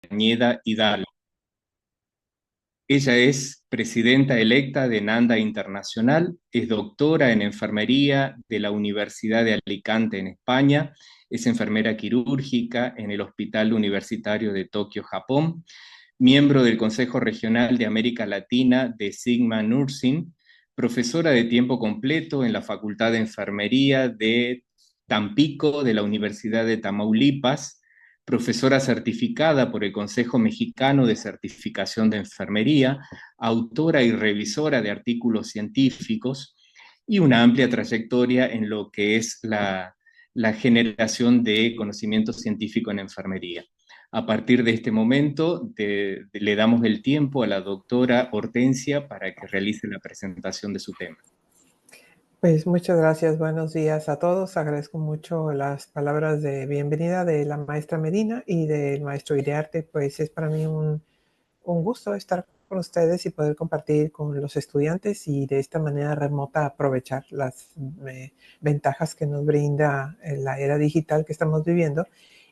Castañeda Hidalgo. Ella es presidenta electa de Nanda Internacional, es doctora en enfermería de la Universidad de Alicante en España, es enfermera quirúrgica en el Hospital Universitario de Tokio, Japón, miembro del Consejo Regional de América Latina de Sigma Nursing, profesora de tiempo completo en la Facultad de Enfermería de Tampico de la Universidad de Tamaulipas, profesora certificada por el Consejo Mexicano de Certificación de Enfermería, autora y revisora de artículos científicos y una amplia trayectoria en lo que es la generación de conocimiento científico en enfermería. A partir de este momento le damos el tiempo a la doctora Hortensia para que realice la presentación de su tema. Pues muchas gracias, buenos días a todos. Agradezco mucho las palabras de bienvenida de la maestra Medina y del maestro Iriarte. Pues es para mí un gusto estar con ustedes y poder compartir con los estudiantes y de esta manera remota aprovechar las ventajas que nos brinda la era digital que estamos viviendo.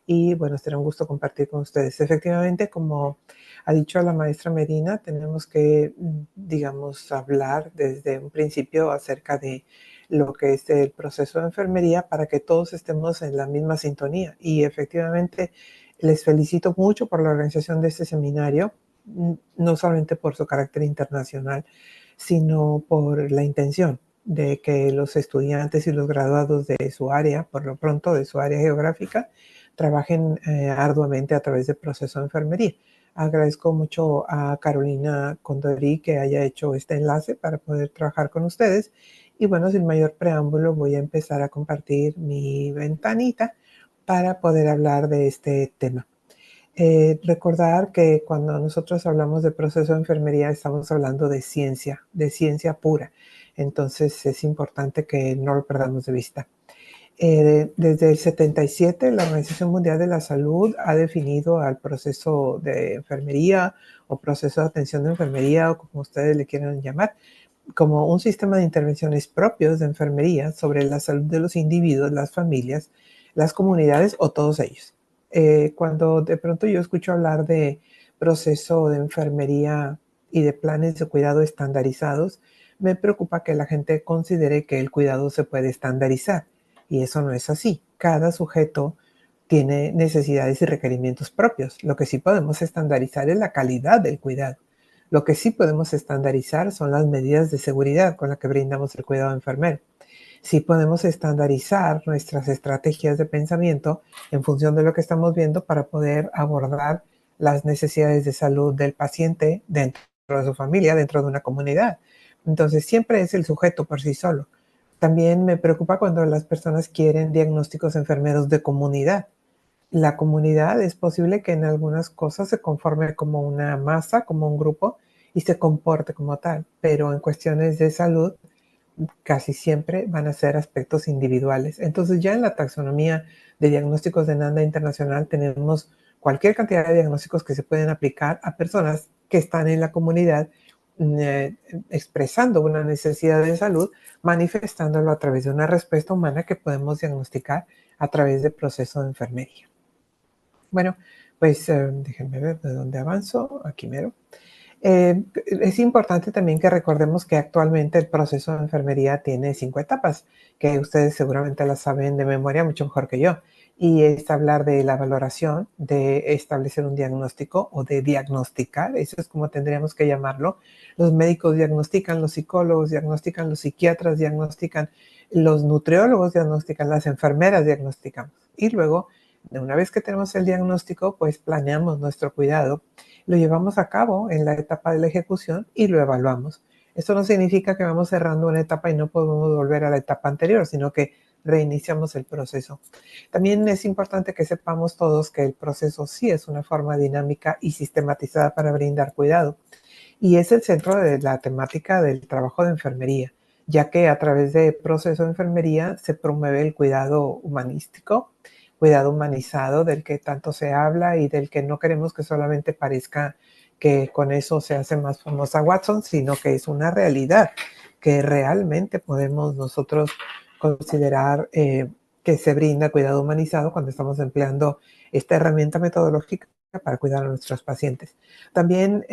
Y bueno, será un gusto compartir con ustedes. Efectivamente, como ha dicho la maestra Medina, tenemos que, digamos, hablar desde un principio acerca de lo que es el proceso de enfermería para que todos estemos en la misma sintonía. Y efectivamente, les felicito mucho por la organización de este seminario, no solamente por su carácter internacional, sino por la intención de que los estudiantes y los graduados de su área, por lo pronto de su área geográfica, trabajen arduamente a través del proceso de enfermería. Agradezco mucho a Carolina Condori que haya hecho este enlace para poder trabajar con ustedes. Y bueno, sin mayor preámbulo, voy a empezar a compartir mi ventanita para poder hablar de este tema. Recordar que cuando nosotros hablamos de proceso de enfermería estamos hablando de ciencia pura. Entonces es importante que no lo perdamos de vista. Desde el 77, la Organización Mundial de la Salud ha definido al proceso de enfermería o proceso de atención de enfermería o como ustedes le quieran llamar, como un sistema de intervenciones propios de enfermería sobre la salud de los individuos, las familias, las comunidades o todos ellos. Cuando de pronto yo escucho hablar de proceso de enfermería y de planes de cuidado estandarizados, me preocupa que la gente considere que el cuidado se puede estandarizar. Y eso no es así. Cada sujeto tiene necesidades y requerimientos propios. Lo que sí podemos estandarizar es la calidad del cuidado. Lo que sí podemos estandarizar son las medidas de seguridad con las que brindamos el cuidado enfermero. Sí podemos estandarizar nuestras estrategias de pensamiento en función de lo que estamos viendo para poder abordar las necesidades de salud del paciente dentro de su familia, dentro de una comunidad. Entonces, siempre es el sujeto por sí solo. También me preocupa cuando las personas quieren diagnósticos enfermeros de comunidad. La comunidad es posible que en algunas cosas se conforme como una masa, como un grupo, y se comporte como tal, pero en cuestiones de salud casi siempre van a ser aspectos individuales. Entonces ya en la taxonomía de diagnósticos de Nanda Internacional tenemos cualquier cantidad de diagnósticos que se pueden aplicar a personas que están en la comunidad expresando una necesidad de salud, manifestándolo a través de una respuesta humana que podemos diagnosticar a través del proceso de enfermería. Bueno, pues déjenme ver de dónde avanzo, aquí mero. Es importante también que recordemos que actualmente el proceso de enfermería tiene 5 etapas, que ustedes seguramente las saben de memoria mucho mejor que yo. Y es hablar de la valoración, de establecer un diagnóstico o de diagnosticar, eso es como tendríamos que llamarlo. Los médicos diagnostican, los psicólogos diagnostican, los psiquiatras diagnostican, los nutriólogos diagnostican, las enfermeras diagnosticamos. Y luego, una vez que tenemos el diagnóstico, pues planeamos nuestro cuidado, lo llevamos a cabo en la etapa de la ejecución y lo evaluamos. Esto no significa que vamos cerrando una etapa y no podemos volver a la etapa anterior, sino que reiniciamos el proceso. También es importante que sepamos todos que el proceso sí es una forma dinámica y sistematizada para brindar cuidado. Y es el centro de la temática del trabajo de enfermería, ya que a través del proceso de enfermería se promueve el cuidado humanístico, cuidado humanizado del que tanto se habla y del que no queremos que solamente parezca que con eso se hace más famosa Watson, sino que es una realidad que realmente podemos nosotros considerar que se brinda cuidado humanizado cuando estamos empleando esta herramienta metodológica para cuidar a nuestros pacientes. También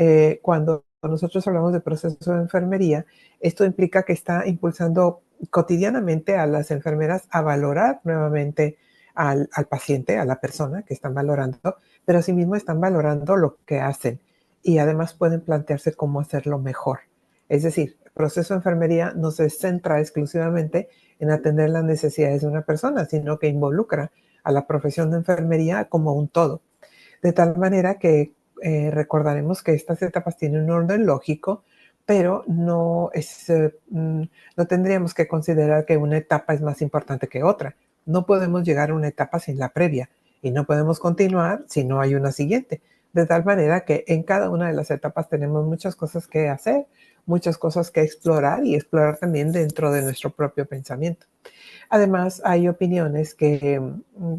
cuando nosotros hablamos de proceso de enfermería, esto implica que está impulsando cotidianamente a las enfermeras a valorar nuevamente al paciente, a la persona que están valorando, pero asimismo están valorando lo que hacen y además pueden plantearse cómo hacerlo mejor. Es decir, el proceso de enfermería no se centra exclusivamente en atender las necesidades de una persona, sino que involucra a la profesión de enfermería como un todo. De tal manera que recordaremos que estas etapas tienen un orden lógico, pero no tendríamos que considerar que una etapa es más importante que otra. No podemos llegar a una etapa sin la previa y no podemos continuar si no hay una siguiente. De tal manera que en cada una de las etapas tenemos muchas cosas que hacer, muchas cosas que explorar y explorar también dentro de nuestro propio pensamiento. Además, hay opiniones que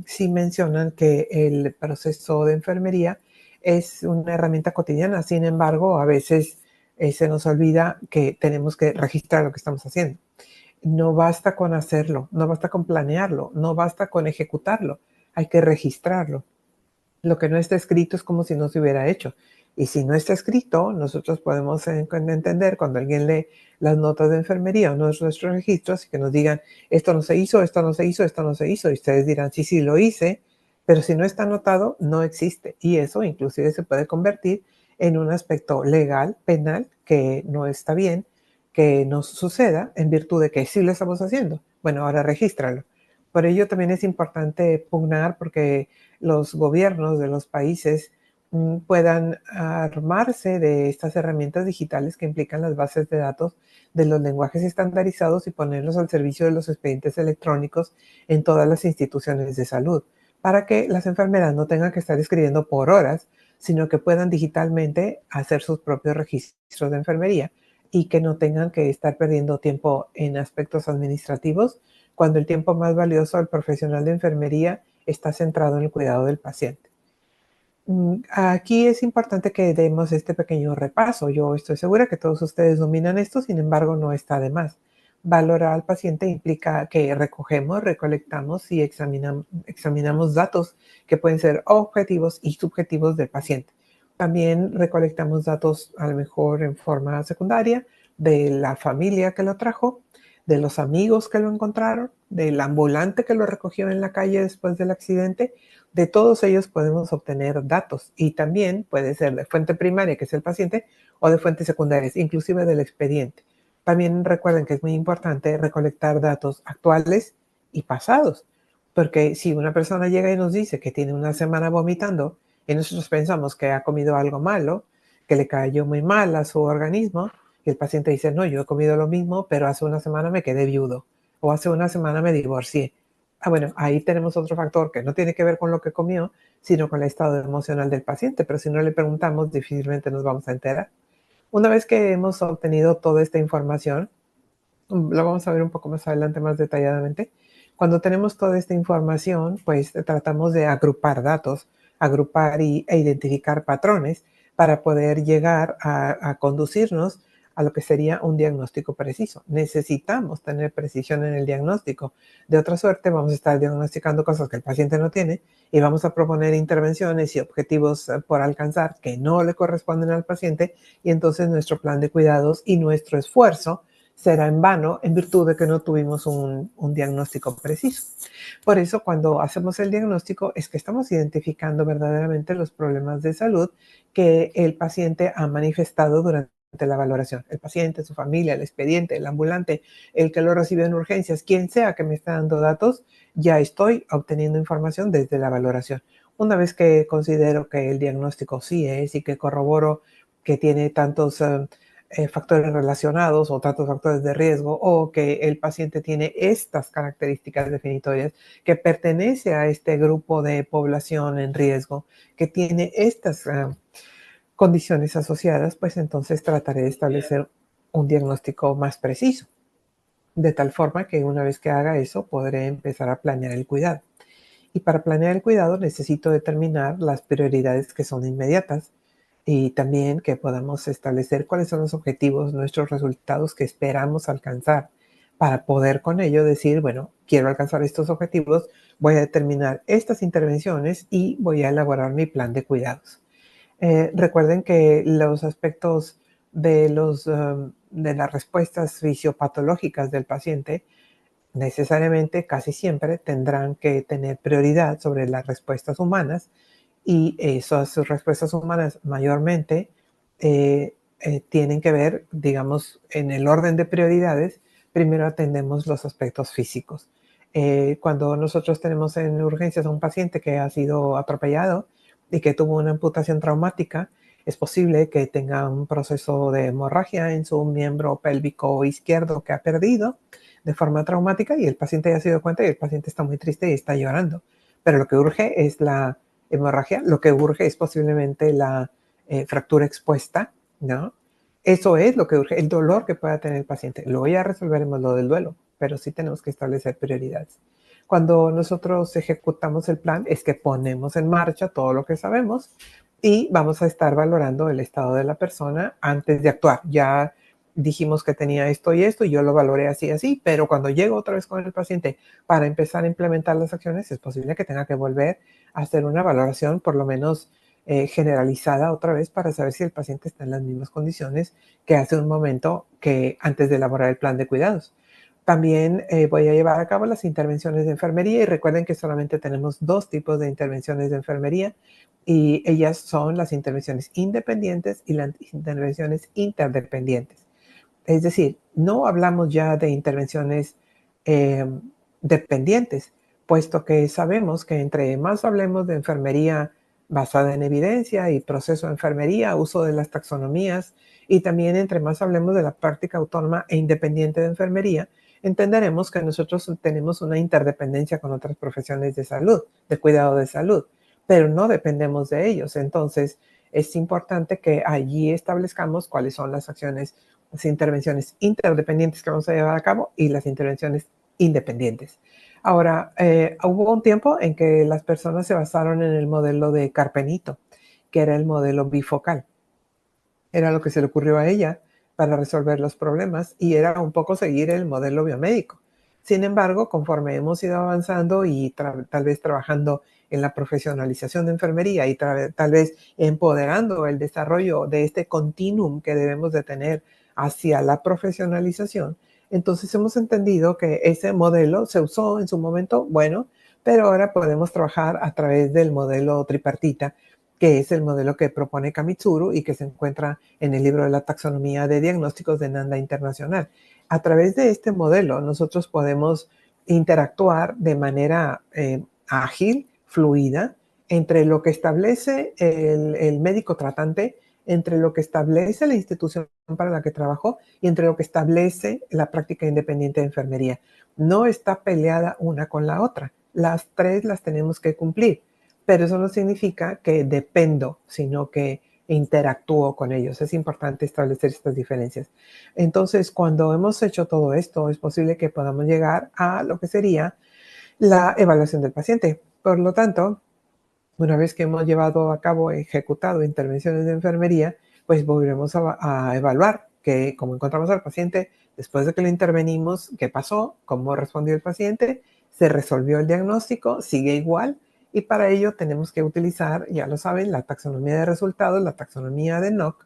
sí mencionan que el proceso de enfermería es una herramienta cotidiana. Sin embargo, a veces se nos olvida que tenemos que registrar lo que estamos haciendo. No basta con hacerlo, no basta con planearlo, no basta con ejecutarlo, hay que registrarlo. Lo que no está escrito es como si no se hubiera hecho. Y si no está escrito, nosotros podemos entender cuando alguien lee las notas de enfermería o nuestros registros y que nos digan, esto no se hizo, esto no se hizo, esto no se hizo. Y ustedes dirán, sí, sí, lo hice, pero si no está anotado, no existe. Y eso inclusive se puede convertir en un aspecto legal, penal, que no está bien que nos suceda en virtud de que sí lo estamos haciendo. Bueno, ahora regístralo. Por ello también es importante pugnar porque los gobiernos de los países puedan armarse de estas herramientas digitales que implican las bases de datos de los lenguajes estandarizados y ponerlos al servicio de los expedientes electrónicos en todas las instituciones de salud, para que las enfermeras no tengan que estar escribiendo por horas, sino que puedan digitalmente hacer sus propios registros de enfermería y que no tengan que estar perdiendo tiempo en aspectos administrativos cuando el tiempo más valioso del profesional de enfermería está centrado en el cuidado del paciente. Aquí es importante que demos este pequeño repaso. Yo estoy segura que todos ustedes dominan esto, sin embargo, no está de más. Valorar al paciente implica que recogemos, recolectamos y examinamos datos que pueden ser objetivos y subjetivos del paciente. También recolectamos datos a lo mejor en forma secundaria de la familia que lo trajo, de los amigos que lo encontraron, del ambulante que lo recogió en la calle después del accidente. De todos ellos podemos obtener datos y también puede ser de fuente primaria, que es el paciente, o de fuentes secundarias, inclusive del expediente. También recuerden que es muy importante recolectar datos actuales y pasados, porque si una persona llega y nos dice que tiene una semana vomitando y nosotros pensamos que ha comido algo malo, que le cayó muy mal a su organismo, y el paciente dice, no, yo he comido lo mismo, pero hace una semana me quedé viudo o hace una semana me divorcié. Bueno, ahí tenemos otro factor que no tiene que ver con lo que comió, sino con el estado emocional del paciente, pero si no le preguntamos, difícilmente nos vamos a enterar. Una vez que hemos obtenido toda esta información, lo vamos a ver un poco más adelante más detalladamente. Cuando tenemos toda esta información, pues tratamos de agrupar datos, agrupar e identificar patrones para poder llegar a conducirnos a lo que sería un diagnóstico preciso. Necesitamos tener precisión en el diagnóstico. De otra suerte, vamos a estar diagnosticando cosas que el paciente no tiene y vamos a proponer intervenciones y objetivos por alcanzar que no le corresponden al paciente, y entonces nuestro plan de cuidados y nuestro esfuerzo será en vano en virtud de que no tuvimos un diagnóstico preciso. Por eso, cuando hacemos el diagnóstico, es que estamos identificando verdaderamente los problemas de salud que el paciente ha manifestado durante la valoración. El paciente, su familia, el expediente, el ambulante, el que lo recibió en urgencias, quien sea que me está dando datos, ya estoy obteniendo información desde la valoración. Una vez que considero que el diagnóstico sí es y que corroboro que tiene tantos factores relacionados o tantos factores de riesgo, o que el paciente tiene estas características definitorias, que pertenece a este grupo de población en riesgo, que tiene estas condiciones asociadas, pues entonces trataré de establecer un diagnóstico más preciso, de tal forma que una vez que haga eso podré empezar a planear el cuidado. Y para planear el cuidado necesito determinar las prioridades que son inmediatas y también que podamos establecer cuáles son los objetivos, nuestros resultados que esperamos alcanzar, para poder con ello decir, bueno, quiero alcanzar estos objetivos, voy a determinar estas intervenciones y voy a elaborar mi plan de cuidados. Recuerden que los aspectos de las respuestas fisiopatológicas del paciente necesariamente casi siempre tendrán que tener prioridad sobre las respuestas humanas, y esas respuestas humanas mayormente tienen que ver, digamos, en el orden de prioridades. Primero atendemos los aspectos físicos. Cuando nosotros tenemos en urgencias a un paciente que ha sido atropellado y que tuvo una amputación traumática, es posible que tenga un proceso de hemorragia en su miembro pélvico izquierdo que ha perdido de forma traumática, y el paciente ya se dio cuenta y el paciente está muy triste y está llorando. Pero lo que urge es la hemorragia, lo que urge es posiblemente la fractura expuesta, ¿no? Eso es lo que urge, el dolor que pueda tener el paciente. Luego ya resolveremos lo del duelo, pero sí tenemos que establecer prioridades. Cuando nosotros ejecutamos el plan es que ponemos en marcha todo lo que sabemos y vamos a estar valorando el estado de la persona antes de actuar. Ya dijimos que tenía esto y esto y yo lo valoré así y así, pero cuando llego otra vez con el paciente para empezar a implementar las acciones, es posible que tenga que volver a hacer una valoración por lo menos generalizada otra vez para saber si el paciente está en las mismas condiciones que hace un momento que antes de elaborar el plan de cuidados. También voy a llevar a cabo las intervenciones de enfermería, y recuerden que solamente tenemos dos tipos de intervenciones de enfermería, y ellas son las intervenciones independientes y las intervenciones interdependientes. Es decir, no hablamos ya de intervenciones eh, dependientes, puesto que sabemos que entre más hablemos de enfermería basada en evidencia y proceso de enfermería, uso de las taxonomías, y también entre más hablemos de la práctica autónoma e independiente de enfermería, entenderemos que nosotros tenemos una interdependencia con otras profesiones de salud, de cuidado de salud, pero no dependemos de ellos. Entonces, es importante que allí establezcamos cuáles son las acciones, las intervenciones interdependientes que vamos a llevar a cabo y las intervenciones independientes. Ahora, hubo un tiempo en que las personas se basaron en el modelo de Carpenito, que era el modelo bifocal. Era lo que se le ocurrió a ella para resolver los problemas, y era un poco seguir el modelo biomédico. Sin embargo, conforme hemos ido avanzando y tal vez trabajando en la profesionalización de enfermería y tal vez empoderando el desarrollo de este continuum que debemos de tener hacia la profesionalización, entonces hemos entendido que ese modelo se usó en su momento, bueno, pero ahora podemos trabajar a través del modelo tripartita, que es el modelo que propone Kamitsuru y que se encuentra en el libro de la taxonomía de diagnósticos de Nanda Internacional. A través de este modelo nosotros podemos interactuar de manera ágil, fluida, entre lo que establece el médico tratante, entre lo que establece la institución para la que trabajó y entre lo que establece la práctica independiente de enfermería. No está peleada una con la otra. Las tres las tenemos que cumplir, pero eso no significa que dependo, sino que interactúo con ellos. Es importante establecer estas diferencias. Entonces, cuando hemos hecho todo esto, es posible que podamos llegar a lo que sería la evaluación del paciente. Por lo tanto, una vez que hemos llevado a cabo, ejecutado intervenciones de enfermería, pues volveremos a evaluar cómo encontramos al paciente después de que lo intervenimos, qué pasó, cómo respondió el paciente, se resolvió el diagnóstico, sigue igual, y para ello tenemos que utilizar, ya lo saben, la taxonomía de resultados, la taxonomía de NOC,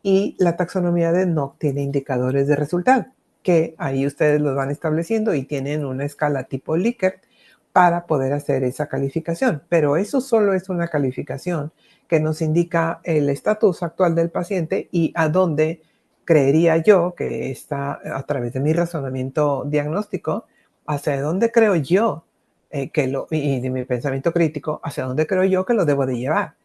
y la taxonomía de NOC tiene indicadores de resultado, que ahí ustedes los van estableciendo y tienen una escala tipo Likert para poder hacer esa calificación. Pero eso solo es una calificación que nos indica el estatus actual del paciente y a dónde creería yo que está, a través de mi razonamiento diagnóstico, hacia dónde creo yo y de mi pensamiento crítico, hacia dónde creo yo que lo debo de llevar,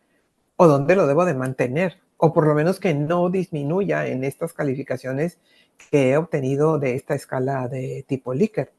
o dónde lo debo de mantener, o por lo menos que no disminuya en estas calificaciones que he obtenido de esta escala de tipo Likert.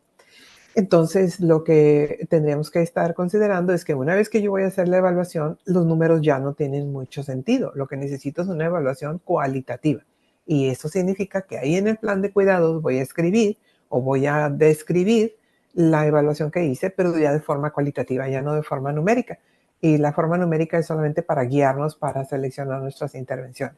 Entonces, lo que tendríamos que estar considerando es que una vez que yo voy a hacer la evaluación, los números ya no tienen mucho sentido. Lo que necesito es una evaluación cualitativa. Y eso significa que ahí en el plan de cuidados voy a escribir o voy a describir la evaluación que hice, pero ya de forma cualitativa, ya no de forma numérica. Y la forma numérica es solamente para guiarnos para seleccionar nuestras intervenciones.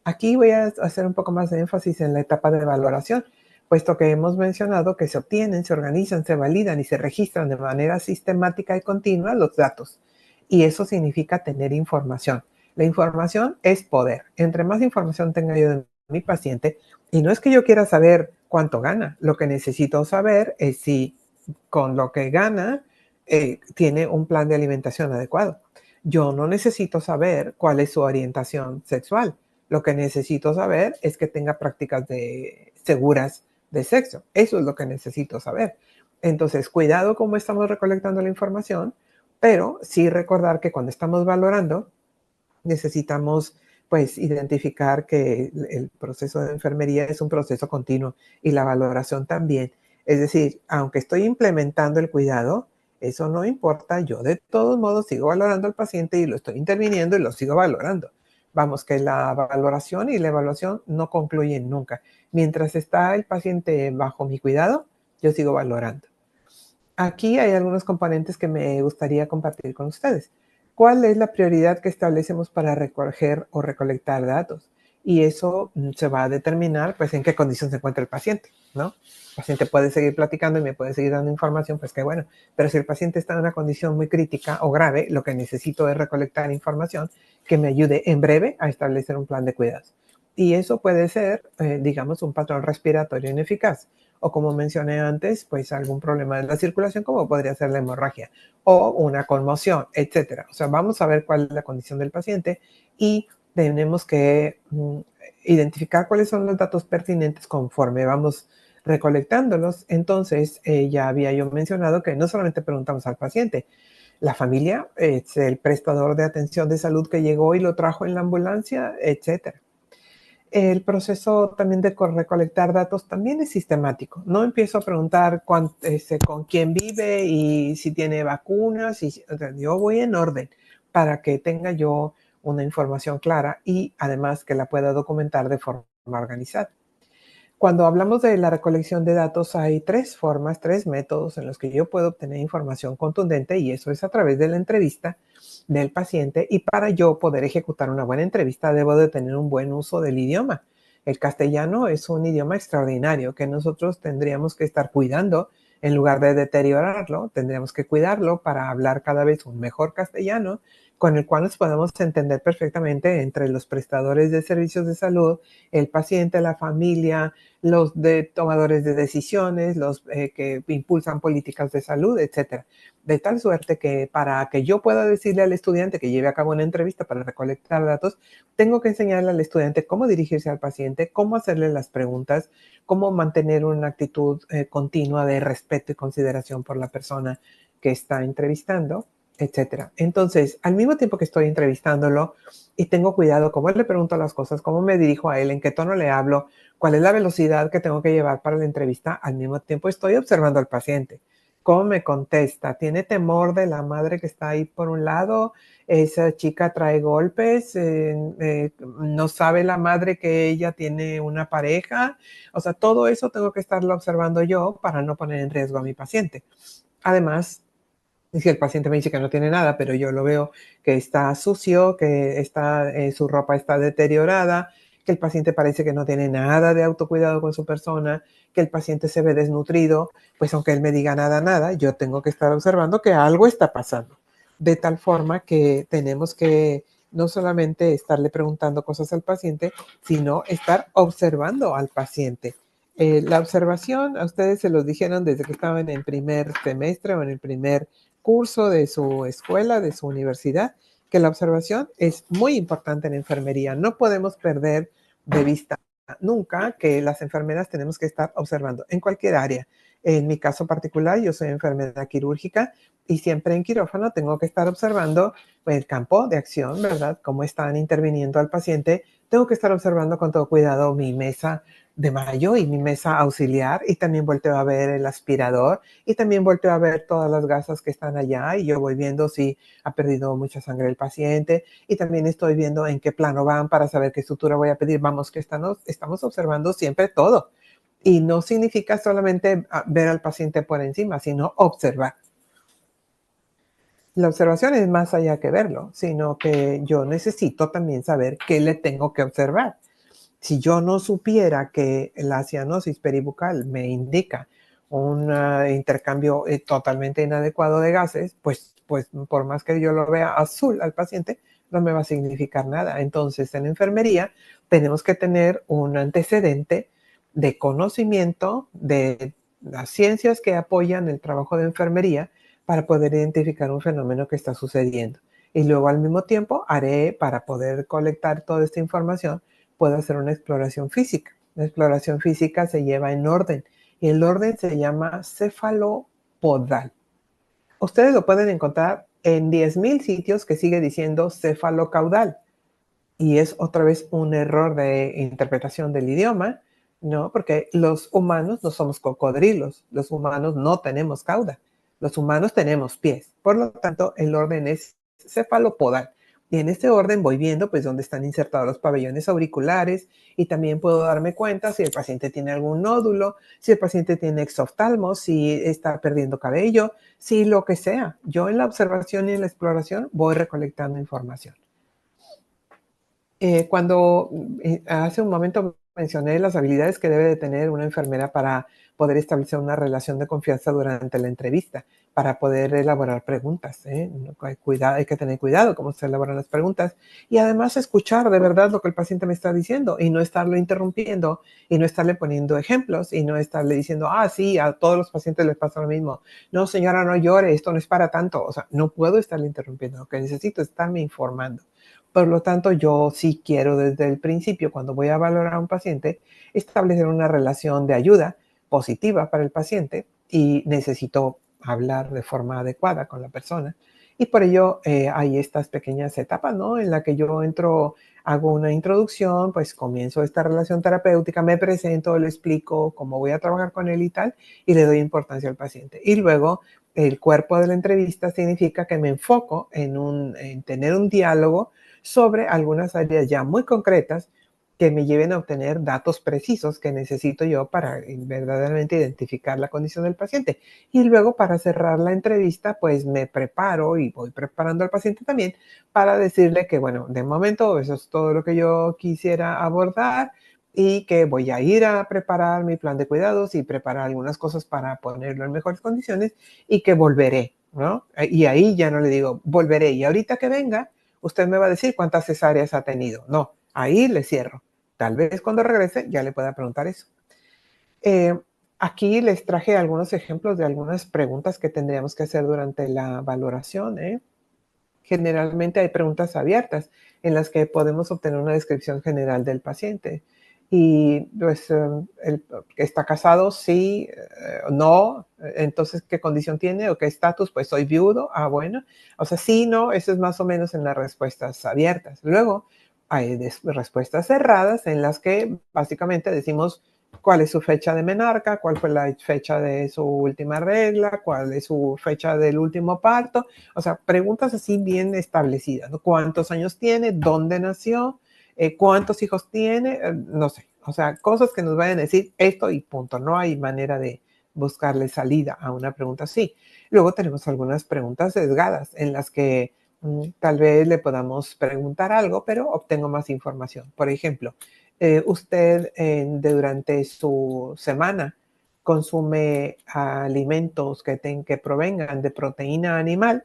Aquí voy a hacer un poco más de énfasis en la etapa de valoración, puesto que hemos mencionado que se obtienen, se organizan, se validan y se registran de manera sistemática y continua los datos. Y eso significa tener información. La información es poder. Entre más información tenga yo de mi paciente, y no es que yo quiera saber cuánto gana, lo que necesito saber es si con lo que gana tiene un plan de alimentación adecuado. Yo no necesito saber cuál es su orientación sexual. Lo que necesito saber es que tenga prácticas seguras de sexo. Eso es lo que necesito saber. Entonces, cuidado cómo estamos recolectando la información, pero sí recordar que cuando estamos valorando, necesitamos pues identificar que el proceso de enfermería es un proceso continuo y la valoración también. Es decir, aunque estoy implementando el cuidado, eso no importa, yo de todos modos sigo valorando al paciente y lo estoy interviniendo y lo sigo valorando. Vamos, que la valoración y la evaluación no concluyen nunca. Mientras está el paciente bajo mi cuidado, yo sigo valorando. Aquí hay algunos componentes que me gustaría compartir con ustedes. ¿Cuál es la prioridad que establecemos para recoger o recolectar datos? Y eso se va a determinar, pues, en qué condición se encuentra el paciente, ¿no? El paciente puede seguir platicando y me puede seguir dando información, pues qué bueno. Pero si el paciente está en una condición muy crítica o grave, lo que necesito es recolectar información que me ayude en breve a establecer un plan de cuidados. Y eso puede ser, digamos, un patrón respiratorio ineficaz o como mencioné antes, pues algún problema de la circulación, como podría ser la hemorragia o una conmoción, etcétera. O sea, vamos a ver cuál es la condición del paciente y tenemos que identificar cuáles son los datos pertinentes conforme vamos recolectándolos. Entonces, ya había yo mencionado que no solamente preguntamos al paciente, la familia es el prestador de atención de salud que llegó y lo trajo en la ambulancia, etcétera. El proceso también de recolectar datos también es sistemático. No empiezo a preguntar con quién vive y si tiene vacunas. O sea, yo voy en orden para que tenga yo una información clara y además que la pueda documentar de forma organizada. Cuando hablamos de la recolección de datos, hay tres formas, tres métodos en los que yo puedo obtener información contundente y eso es a través de la entrevista del paciente. Y para yo poder ejecutar una buena entrevista, debo de tener un buen uso del idioma. El castellano es un idioma extraordinario que nosotros tendríamos que estar cuidando en lugar de deteriorarlo. Tendríamos que cuidarlo para hablar cada vez un mejor castellano con el cual nos podemos entender perfectamente entre los prestadores de servicios de salud, el paciente, la familia, los tomadores de decisiones, los que impulsan políticas de salud, etcétera. De tal suerte que para que yo pueda decirle al estudiante que lleve a cabo una entrevista para recolectar datos, tengo que enseñarle al estudiante cómo dirigirse al paciente, cómo hacerle las preguntas, cómo mantener una actitud continua de respeto y consideración por la persona que está entrevistando, etcétera. Entonces, al mismo tiempo que estoy entrevistándolo y tengo cuidado cómo le pregunto las cosas, cómo me dirijo a él, en qué tono le hablo, cuál es la velocidad que tengo que llevar para la entrevista, al mismo tiempo estoy observando al paciente. ¿Cómo me contesta? ¿Tiene temor de la madre que está ahí por un lado? ¿Esa chica trae golpes? ¿No sabe la madre que ella tiene una pareja? O sea, todo eso tengo que estarlo observando yo para no poner en riesgo a mi paciente. Además, si el paciente me dice que no tiene nada, pero yo lo veo que está sucio, que su ropa está deteriorada, que el paciente parece que no tiene nada de autocuidado con su persona, que el paciente se ve desnutrido, pues aunque él me diga nada, nada, yo tengo que estar observando que algo está pasando. De tal forma que tenemos que no solamente estarle preguntando cosas al paciente, sino estar observando al paciente. La observación, a ustedes se los dijeron desde que estaban en primer semestre o en el primer curso de su escuela, de su universidad, que la observación es muy importante en enfermería. No podemos perder de vista nunca que las enfermeras tenemos que estar observando en cualquier área. En mi caso particular, yo soy enfermera quirúrgica y siempre en quirófano tengo que estar observando el campo de acción, ¿verdad? Cómo están interviniendo al paciente. Tengo que estar observando con todo cuidado mi mesa de mayo y mi mesa auxiliar y también volteo a ver el aspirador y también volteo a ver todas las gasas que están allá y yo voy viendo si ha perdido mucha sangre el paciente y también estoy viendo en qué plano van para saber qué sutura voy a pedir. Vamos, que estamos observando siempre todo. Y no significa solamente ver al paciente por encima, sino observar. La observación es más allá que verlo, sino que yo necesito también saber qué le tengo que observar. Si yo no supiera que la cianosis peribucal me indica un intercambio totalmente inadecuado de gases, pues por más que yo lo vea azul al paciente, no me va a significar nada. Entonces, en enfermería tenemos que tener un antecedente de conocimiento de las ciencias que apoyan el trabajo de enfermería para poder identificar un fenómeno que está sucediendo. Y luego al mismo tiempo haré, para poder colectar toda esta información, puedo hacer una exploración física. La exploración física se lleva en orden y el orden se llama cefalopodal. Ustedes lo pueden encontrar en 10,000 sitios que sigue diciendo cefalocaudal. Y es otra vez un error de interpretación del idioma, ¿no? Porque los humanos no somos cocodrilos, los humanos no tenemos cauda, los humanos tenemos pies. Por lo tanto, el orden es cefalopodal. Y en este orden voy viendo pues dónde están insertados los pabellones auriculares y también puedo darme cuenta si el paciente tiene algún nódulo, si el paciente tiene exoftalmos, si está perdiendo cabello, si lo que sea. Yo en la observación y en la exploración voy recolectando información. Cuando hace un momento mencioné las habilidades que debe de tener una enfermera para poder establecer una relación de confianza durante la entrevista, para poder elaborar preguntas. Hay que tener cuidado cómo se elaboran las preguntas y además escuchar de verdad lo que el paciente me está diciendo y no estarlo interrumpiendo y no estarle poniendo ejemplos y no estarle diciendo, sí, a todos los pacientes les pasa lo mismo. No, señora, no llore, esto no es para tanto. O sea, no puedo estarle interrumpiendo. Lo que necesito es estarme informando. Por lo tanto, yo sí quiero desde el principio, cuando voy a valorar a un paciente, establecer una relación de ayuda positiva para el paciente y necesito hablar de forma adecuada con la persona. Y por ello hay estas pequeñas etapas, ¿no? En la que yo entro, hago una introducción, pues comienzo esta relación terapéutica, me presento, le explico cómo voy a trabajar con él y tal, y le doy importancia al paciente. Y luego el cuerpo de la entrevista significa que me enfoco en tener un diálogo sobre algunas áreas ya muy concretas que me lleven a obtener datos precisos que necesito yo para verdaderamente identificar la condición del paciente. Y luego para cerrar la entrevista, pues me preparo y voy preparando al paciente también para decirle que, bueno, de momento eso es todo lo que yo quisiera abordar y que voy a ir a preparar mi plan de cuidados y preparar algunas cosas para ponerlo en mejores condiciones y que volveré, ¿no? Y ahí ya no le digo, volveré y ahorita que venga, usted me va a decir cuántas cesáreas ha tenido. No, ahí le cierro. Tal vez cuando regrese ya le pueda preguntar eso. Eh, Aquí les traje algunos ejemplos de algunas preguntas que tendríamos que hacer durante la valoración. Generalmente hay preguntas abiertas en las que podemos obtener una descripción general del paciente. Y pues, ¿está casado? Sí, no. Entonces, ¿qué condición tiene o qué estatus? Pues soy viudo. Bueno. O sea, sí, no, eso es más o menos en las respuestas abiertas. Luego hay respuestas cerradas en las que básicamente decimos cuál es su fecha de menarca, cuál fue la fecha de su última regla, cuál es su fecha del último parto. O sea, preguntas así bien establecidas, ¿no? ¿Cuántos años tiene? ¿Dónde nació? ¿Cuántos hijos tiene? No sé. O sea, cosas que nos vayan a decir esto y punto. No hay manera de buscarle salida a una pregunta así. Luego tenemos algunas preguntas sesgadas en las que tal vez le podamos preguntar algo, pero obtengo más información. Por ejemplo, usted durante su semana consume alimentos que provengan de proteína animal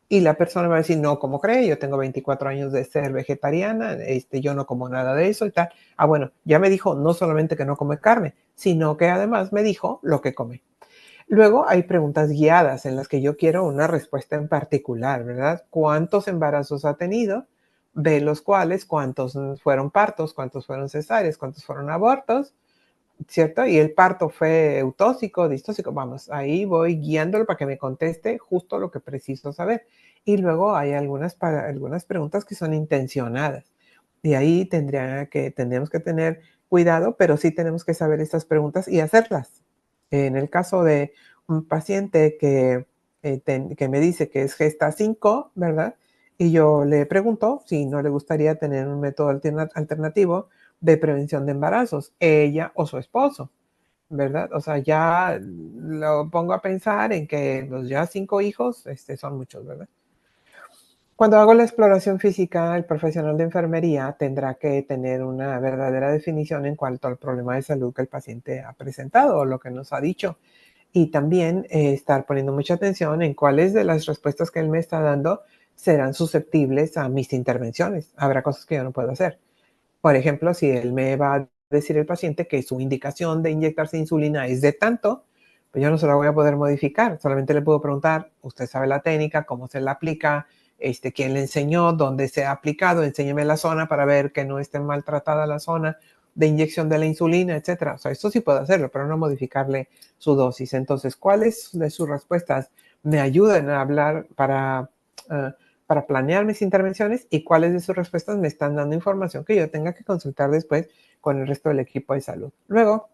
y la persona va a decir, no, ¿cómo cree? Yo tengo 24 años de ser vegetariana, yo no como nada de eso y tal. Bueno, ya me dijo no solamente que no come carne, sino que además me dijo lo que come. Luego hay preguntas guiadas en las que yo quiero una respuesta en particular, ¿verdad? ¿Cuántos embarazos ha tenido? De los cuales, ¿cuántos fueron partos? ¿Cuántos fueron cesáreas? ¿Cuántos fueron abortos? ¿Cierto? Y el parto fue eutóxico, distóxico. Vamos, ahí voy guiándolo para que me conteste justo lo que preciso saber. Y luego hay algunas preguntas que son intencionadas. Y ahí tendríamos que tener cuidado, pero sí tenemos que saber estas preguntas y hacerlas. En el caso de un paciente que me dice que es Gesta 5, ¿verdad? Y yo le pregunto si no le gustaría tener un método alternativo de prevención de embarazos, ella o su esposo, ¿verdad? O sea, ya lo pongo a pensar en que los ya 5 hijos son muchos, ¿verdad? Cuando hago la exploración física, el profesional de enfermería tendrá que tener una verdadera definición en cuanto al problema de salud que el paciente ha presentado o lo que nos ha dicho. Y también estar poniendo mucha atención en cuáles de las respuestas que él me está dando serán susceptibles a mis intervenciones. Habrá cosas que yo no puedo hacer. Por ejemplo, si él me va a decir el paciente que su indicación de inyectarse insulina es de tanto, pues yo no se la voy a poder modificar. Solamente le puedo preguntar, ¿usted sabe la técnica? ¿Cómo se la aplica? ¿Quién le enseñó? ¿Dónde se ha aplicado? Enséñeme la zona para ver que no esté maltratada la zona de inyección de la insulina, etcétera. O sea, esto sí puedo hacerlo, pero no modificarle su dosis. Entonces, ¿cuáles de sus respuestas me ayudan a hablar para planear mis intervenciones y cuáles de sus respuestas me están dando información que yo tenga que consultar después con el resto del equipo de salud? Luego,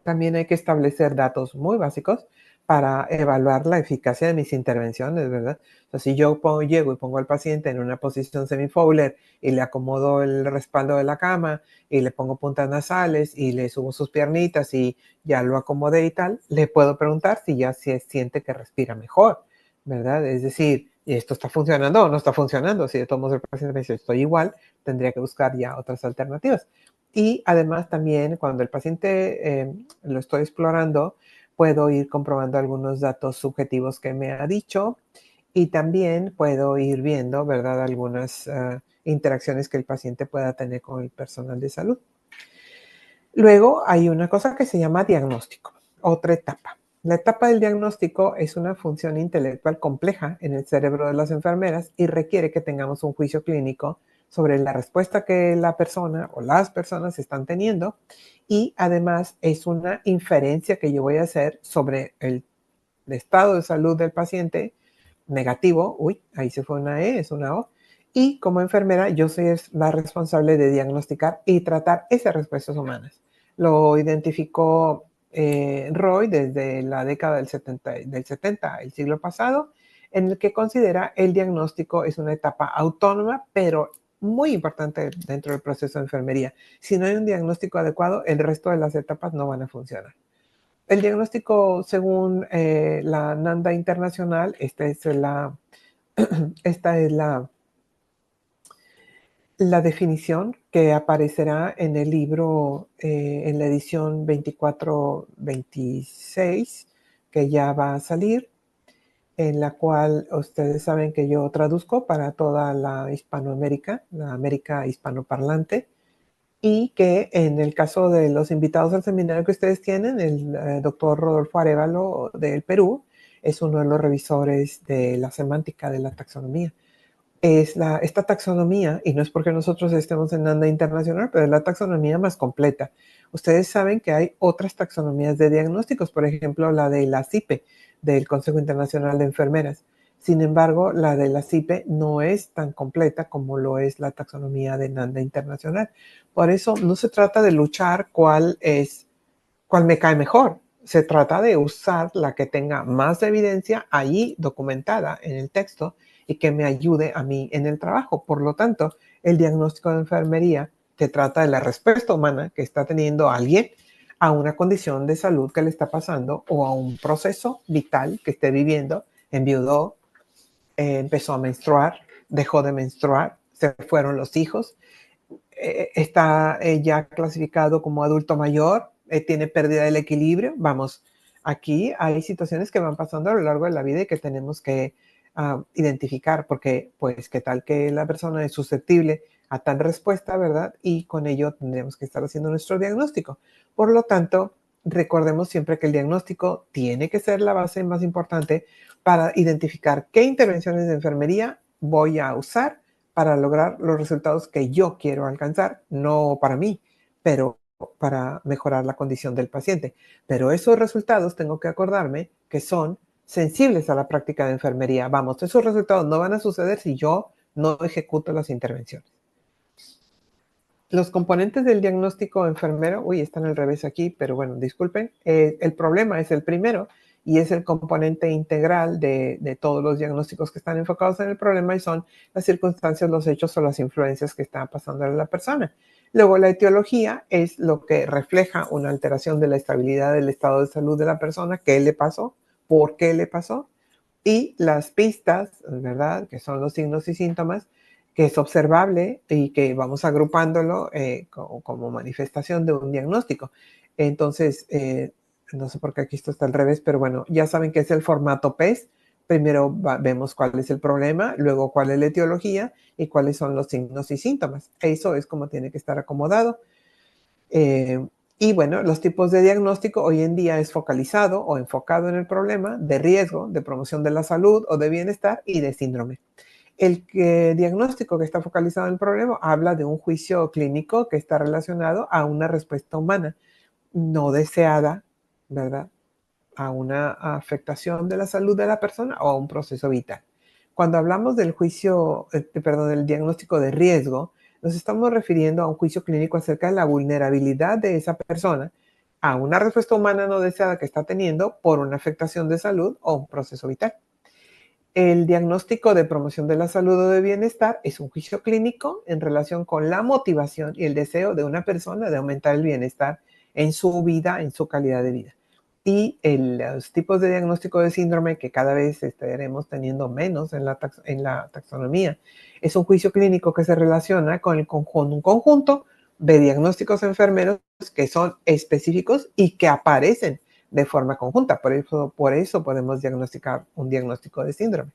también hay que establecer datos muy básicos para evaluar la eficacia de mis intervenciones, ¿verdad? O sea, si yo llego y pongo al paciente en una posición semi-Fowler y le acomodo el respaldo de la cama y le pongo puntas nasales y le subo sus piernitas y ya lo acomodé y tal, le puedo preguntar si ya se siente que respira mejor, ¿verdad? Es decir, ¿esto está funcionando o no está funcionando? Si de todos modos el paciente me dice estoy igual, tendría que buscar ya otras alternativas. Y además también cuando el paciente lo estoy explorando, puedo ir comprobando algunos datos subjetivos que me ha dicho y también puedo ir viendo, ¿verdad?, algunas interacciones que el paciente pueda tener con el personal de salud. Luego hay una cosa que se llama diagnóstico, otra etapa. La etapa del diagnóstico es una función intelectual compleja en el cerebro de las enfermeras y requiere que tengamos un juicio clínico sobre la respuesta que la persona o las personas están teniendo y además es una inferencia que yo voy a hacer sobre el estado de salud del paciente negativo. Uy, ahí se fue una E, es una O. Y como enfermera yo soy la responsable de diagnosticar y tratar esas respuestas humanas. Lo identificó Roy desde la década del 70, el siglo pasado, en el que considera el diagnóstico es una etapa autónoma, pero muy importante dentro del proceso de enfermería. Si no hay un diagnóstico adecuado, el resto de las etapas no van a funcionar. El diagnóstico, según la NANDA Internacional, esta es la definición que aparecerá en el libro, en la edición 24-26, que ya va a salir, en la cual ustedes saben que yo traduzco para toda la Hispanoamérica, la América hispanoparlante, y que en el caso de los invitados al seminario que ustedes tienen, el doctor Rodolfo Arévalo del Perú es uno de los revisores de la semántica de la taxonomía. Esta taxonomía, y no es porque nosotros estemos en NANDA Internacional, pero es la taxonomía más completa. Ustedes saben que hay otras taxonomías de diagnósticos, por ejemplo, la de la CIPE, del Consejo Internacional de Enfermeras. Sin embargo, la de la CIPE no es tan completa como lo es la taxonomía de NANDA Internacional. Por eso no se trata de luchar cuál me cae mejor. Se trata de usar la que tenga más evidencia allí documentada en el texto y que me ayude a mí en el trabajo. Por lo tanto, el diagnóstico de enfermería se trata de la respuesta humana que está teniendo alguien a una condición de salud que le está pasando o a un proceso vital que esté viviendo. Enviudó, empezó a menstruar, dejó de menstruar, se fueron los hijos, está ya clasificado como adulto mayor, tiene pérdida del equilibrio. Vamos, aquí hay situaciones que van pasando a lo largo de la vida y que tenemos que identificar, porque pues qué tal que la persona es susceptible a tal respuesta, ¿verdad? Y con ello tendremos que estar haciendo nuestro diagnóstico. Por lo tanto, recordemos siempre que el diagnóstico tiene que ser la base más importante para identificar qué intervenciones de enfermería voy a usar para lograr los resultados que yo quiero alcanzar, no para mí, pero para mejorar la condición del paciente. Pero esos resultados tengo que acordarme que son sensibles a la práctica de enfermería. Vamos, esos resultados no van a suceder si yo no ejecuto las intervenciones. Los componentes del diagnóstico enfermero, están al revés aquí, pero bueno, disculpen. El problema es el primero y es el componente integral de todos los diagnósticos que están enfocados en el problema y son las circunstancias, los hechos o las influencias que están pasando a la persona. Luego, la etiología es lo que refleja una alteración de la estabilidad del estado de salud de la persona, qué le pasó, por qué le pasó, y las pistas, ¿verdad?, que son los signos y síntomas, que es observable y que vamos agrupándolo como manifestación de un diagnóstico. Entonces, no sé por qué aquí esto está al revés, pero bueno, ya saben que es el formato PES, Primero vemos cuál es el problema, luego cuál es la etiología y cuáles son los signos y síntomas. Eso es como tiene que estar acomodado. Y bueno, los tipos de diagnóstico hoy en día es focalizado o enfocado en el problema, de riesgo, de promoción de la salud o de bienestar y de síndrome. El diagnóstico que está focalizado en el problema habla de un juicio clínico que está relacionado a una respuesta humana no deseada, ¿verdad? A una afectación de la salud de la persona o a un proceso vital. Cuando hablamos del del diagnóstico de riesgo, nos estamos refiriendo a un juicio clínico acerca de la vulnerabilidad de esa persona a una respuesta humana no deseada que está teniendo por una afectación de salud o un proceso vital. El diagnóstico de promoción de la salud o de bienestar es un juicio clínico en relación con la motivación y el deseo de una persona de aumentar el bienestar en su vida, en su calidad de vida. Y los tipos de diagnóstico de síndrome que cada vez estaremos teniendo menos en la taxonomía, es un juicio clínico que se relaciona con un conjunto de diagnósticos enfermeros que son específicos y que aparecen de forma conjunta. Por eso podemos diagnosticar un diagnóstico de síndrome.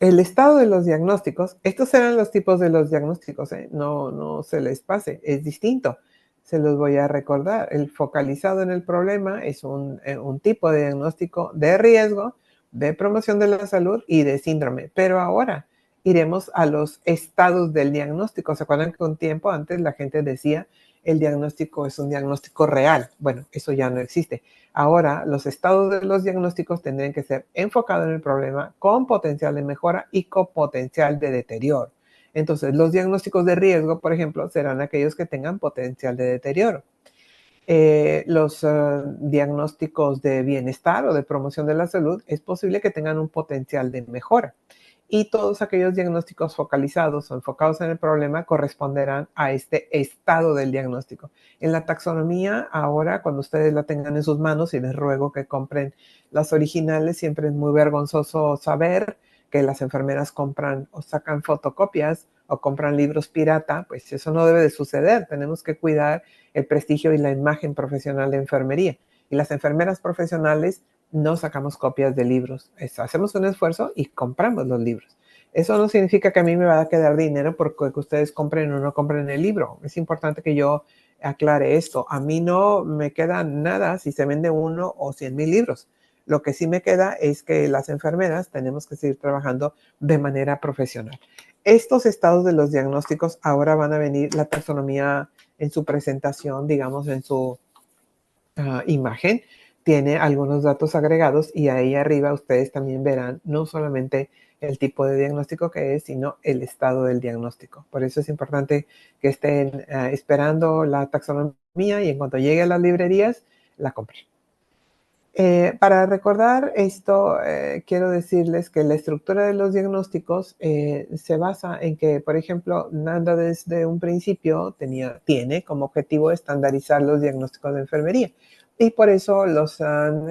El estado de los diagnósticos, estos eran los tipos de los diagnósticos, no se les pase, es distinto. Se los voy a recordar. El focalizado en el problema es un tipo de diagnóstico de riesgo, de promoción de la salud y de síndrome. Pero ahora iremos a los estados del diagnóstico. ¿Se acuerdan que un tiempo antes la gente decía el diagnóstico es un diagnóstico real? Bueno, eso ya no existe. Ahora, los estados de los diagnósticos tendrían que ser enfocados en el problema con potencial de mejora y con potencial de deterioro. Entonces, los diagnósticos de riesgo, por ejemplo, serán aquellos que tengan potencial de deterioro. Los diagnósticos de bienestar o de promoción de la salud es posible que tengan un potencial de mejora. Y todos aquellos diagnósticos focalizados o enfocados en el problema corresponderán a este estado del diagnóstico. En la taxonomía, ahora cuando ustedes la tengan en sus manos, y les ruego que compren las originales, siempre es muy vergonzoso saber que las enfermeras compran o sacan fotocopias o compran libros pirata, pues eso no debe de suceder. Tenemos que cuidar el prestigio y la imagen profesional de enfermería. Y las enfermeras profesionales no sacamos copias de libros. Hacemos un esfuerzo y compramos los libros. Eso no significa que a mí me va a quedar dinero porque ustedes compren o no compren el libro. Es importante que yo aclare esto. A mí no me queda nada si se vende 1 o 100,000 libros. Lo que sí me queda es que las enfermeras tenemos que seguir trabajando de manera profesional. Estos estados de los diagnósticos ahora van a venir la taxonomía en su presentación, digamos, en su imagen, tiene algunos datos agregados y ahí arriba ustedes también verán no solamente el tipo de diagnóstico que es, sino el estado del diagnóstico. Por eso es importante que estén esperando la taxonomía y en cuanto llegue a las librerías, la compren. Para recordar esto, quiero decirles que la estructura de los diagnósticos se basa en que, por ejemplo, Nanda desde un principio tiene como objetivo estandarizar los diagnósticos de enfermería y por eso los han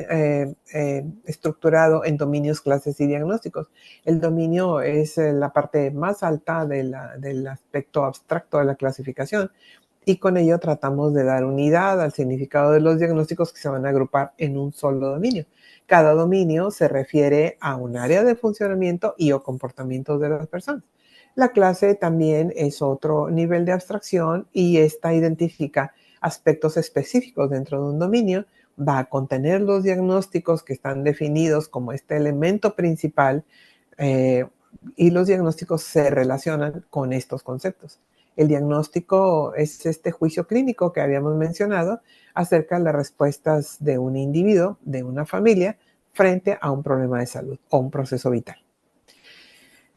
estructurado en dominios, clases y diagnósticos. El dominio es la parte más alta del aspecto abstracto de la clasificación y con ello tratamos de dar unidad al significado de los diagnósticos que se van a agrupar en un solo dominio. Cada dominio se refiere a un área de funcionamiento y o comportamiento de las personas. La clase también es otro nivel de abstracción y esta identifica aspectos específicos dentro de un dominio, va a contener los diagnósticos que están definidos como este elemento principal y los diagnósticos se relacionan con estos conceptos. El diagnóstico es este juicio clínico que habíamos mencionado acerca de las respuestas de un individuo, de una familia, frente a un problema de salud o un proceso vital.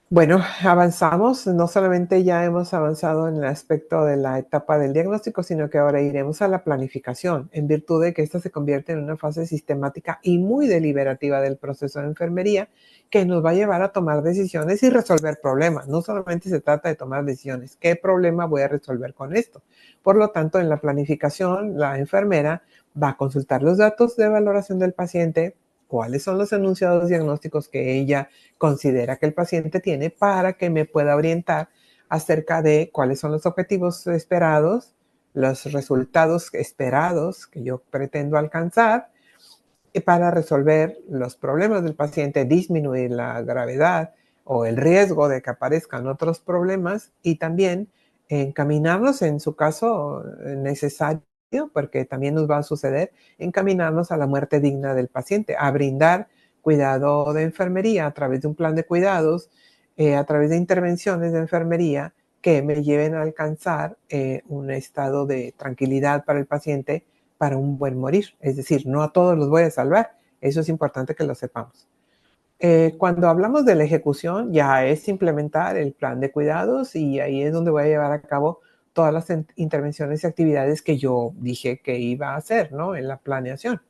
Bueno, avanzamos, no solamente ya hemos avanzado en el aspecto de la etapa del diagnóstico, sino que ahora iremos a la planificación, en virtud de que esta se convierte en una fase sistemática y muy deliberativa del proceso de enfermería, que nos va a llevar a tomar decisiones y resolver problemas. No solamente se trata de tomar decisiones, ¿qué problema voy a resolver con esto? Por lo tanto, en la planificación, la enfermera va a consultar los datos de valoración del paciente, cuáles son los enunciados diagnósticos que ella considera que el paciente tiene para que me pueda orientar acerca de cuáles son los objetivos esperados, los resultados esperados que yo pretendo alcanzar para resolver los problemas del paciente, disminuir la gravedad o el riesgo de que aparezcan otros problemas y también encaminarnos, en su caso necesario, porque también nos va a suceder, encaminarnos a la muerte digna del paciente, a brindar cuidado de enfermería a través de un plan de cuidados, a través de intervenciones de enfermería que me lleven a alcanzar un estado de tranquilidad para el paciente para un buen morir. Es decir, no a todos los voy a salvar. Eso es importante que lo sepamos. Cuando hablamos de la ejecución, ya es implementar el plan de cuidados y ahí es donde voy a llevar a cabo todas las intervenciones y actividades que yo dije que iba a hacer, ¿no? En la planeación.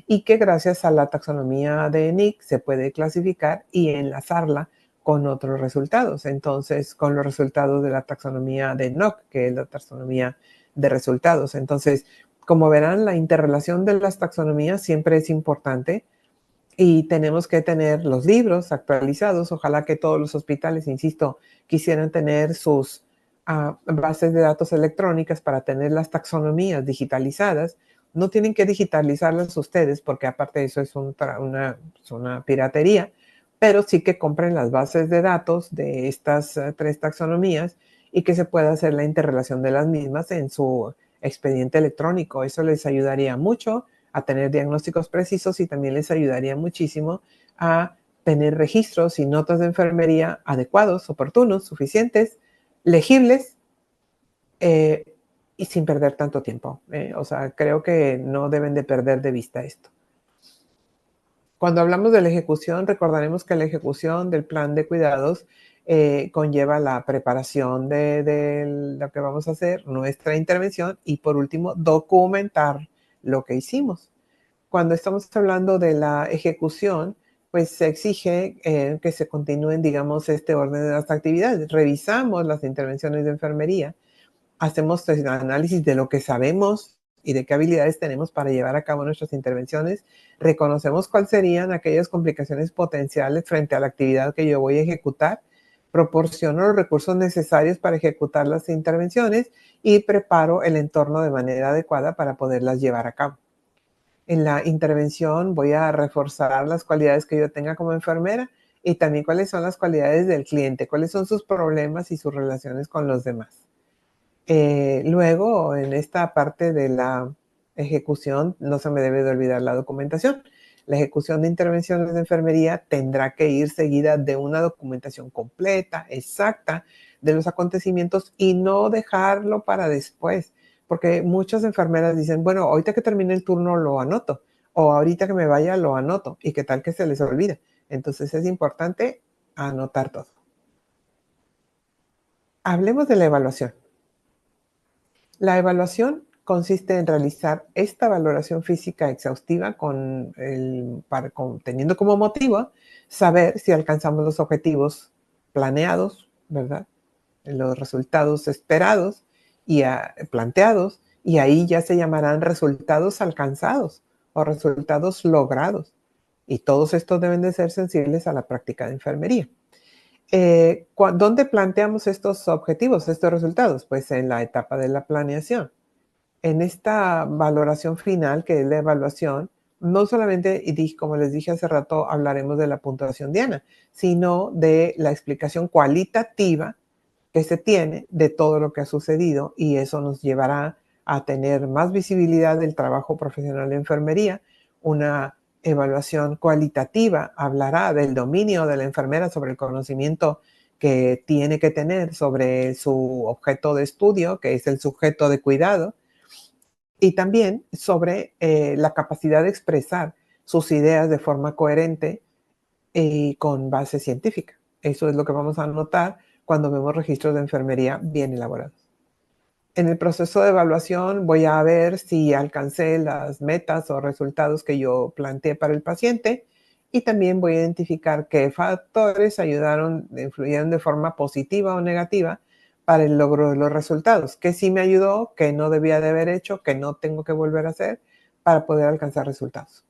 Y que gracias a la taxonomía de NIC se puede clasificar y enlazarla con otros resultados. Entonces, con los resultados de la taxonomía de NOC, que es la taxonomía de resultados. Entonces, como verán, la interrelación de las taxonomías siempre es importante y tenemos que tener los libros actualizados. Ojalá que todos los hospitales, insisto, quisieran tener sus bases de datos electrónicas para tener las taxonomías digitalizadas. No tienen que digitalizarlas ustedes porque aparte de eso es una piratería, pero sí que compren las bases de datos de estas tres taxonomías y que se pueda hacer la interrelación de las mismas en su expediente electrónico. Eso les ayudaría mucho a tener diagnósticos precisos y también les ayudaría muchísimo a tener registros y notas de enfermería adecuados, oportunos, suficientes, legibles y sin perder tanto tiempo. O sea, creo que no deben de perder de vista esto. Cuando hablamos de la ejecución, recordaremos que la ejecución del plan de cuidados conlleva la preparación de lo que vamos a hacer, nuestra intervención y por último, documentar lo que hicimos. Cuando estamos hablando de la ejecución, pues se exige que se continúen, digamos, este orden de las actividades. Revisamos las intervenciones de enfermería, hacemos el análisis de lo que sabemos y de qué habilidades tenemos para llevar a cabo nuestras intervenciones. Reconocemos cuáles serían aquellas complicaciones potenciales frente a la actividad que yo voy a ejecutar. Proporciono los recursos necesarios para ejecutar las intervenciones y preparo el entorno de manera adecuada para poderlas llevar a cabo. En la intervención voy a reforzar las cualidades que yo tenga como enfermera y también cuáles son las cualidades del cliente, cuáles son sus problemas y sus relaciones con los demás. Luego, en esta parte de la ejecución, no se me debe de olvidar la documentación. La ejecución de intervenciones de enfermería tendrá que ir seguida de una documentación completa, exacta, de los acontecimientos y no dejarlo para después, porque muchas enfermeras dicen, bueno, ahorita que termine el turno lo anoto, o ahorita que me vaya lo anoto, y qué tal que se les olvida. Entonces es importante anotar todo. Hablemos de la evaluación. La evaluación consiste en realizar esta valoración física exhaustiva teniendo como motivo saber si alcanzamos los objetivos planeados, ¿verdad? Los resultados esperados y planteados, y ahí ya se llamarán resultados alcanzados o resultados logrados. Y todos estos deben de ser sensibles a la práctica de enfermería. ¿Dónde planteamos estos objetivos, estos resultados? Pues en la etapa de la planeación. En esta valoración final, que es la evaluación, no solamente, como les dije hace rato, hablaremos de la puntuación diana, sino de la explicación cualitativa que se tiene de todo lo que ha sucedido y eso nos llevará a tener más visibilidad del trabajo profesional de enfermería. Una evaluación cualitativa hablará del dominio de la enfermera sobre el conocimiento que tiene que tener sobre su objeto de estudio, que es el sujeto de cuidado, y también sobre la capacidad de expresar sus ideas de forma coherente y con base científica. Eso es lo que vamos a notar cuando vemos registros de enfermería bien elaborados. En el proceso de evaluación voy a ver si alcancé las metas o resultados que yo planteé para el paciente y también voy a identificar qué factores influyeron de forma positiva o negativa para el logro de los resultados, qué sí me ayudó, qué no debía de haber hecho, qué no tengo que volver a hacer para poder alcanzar resultados.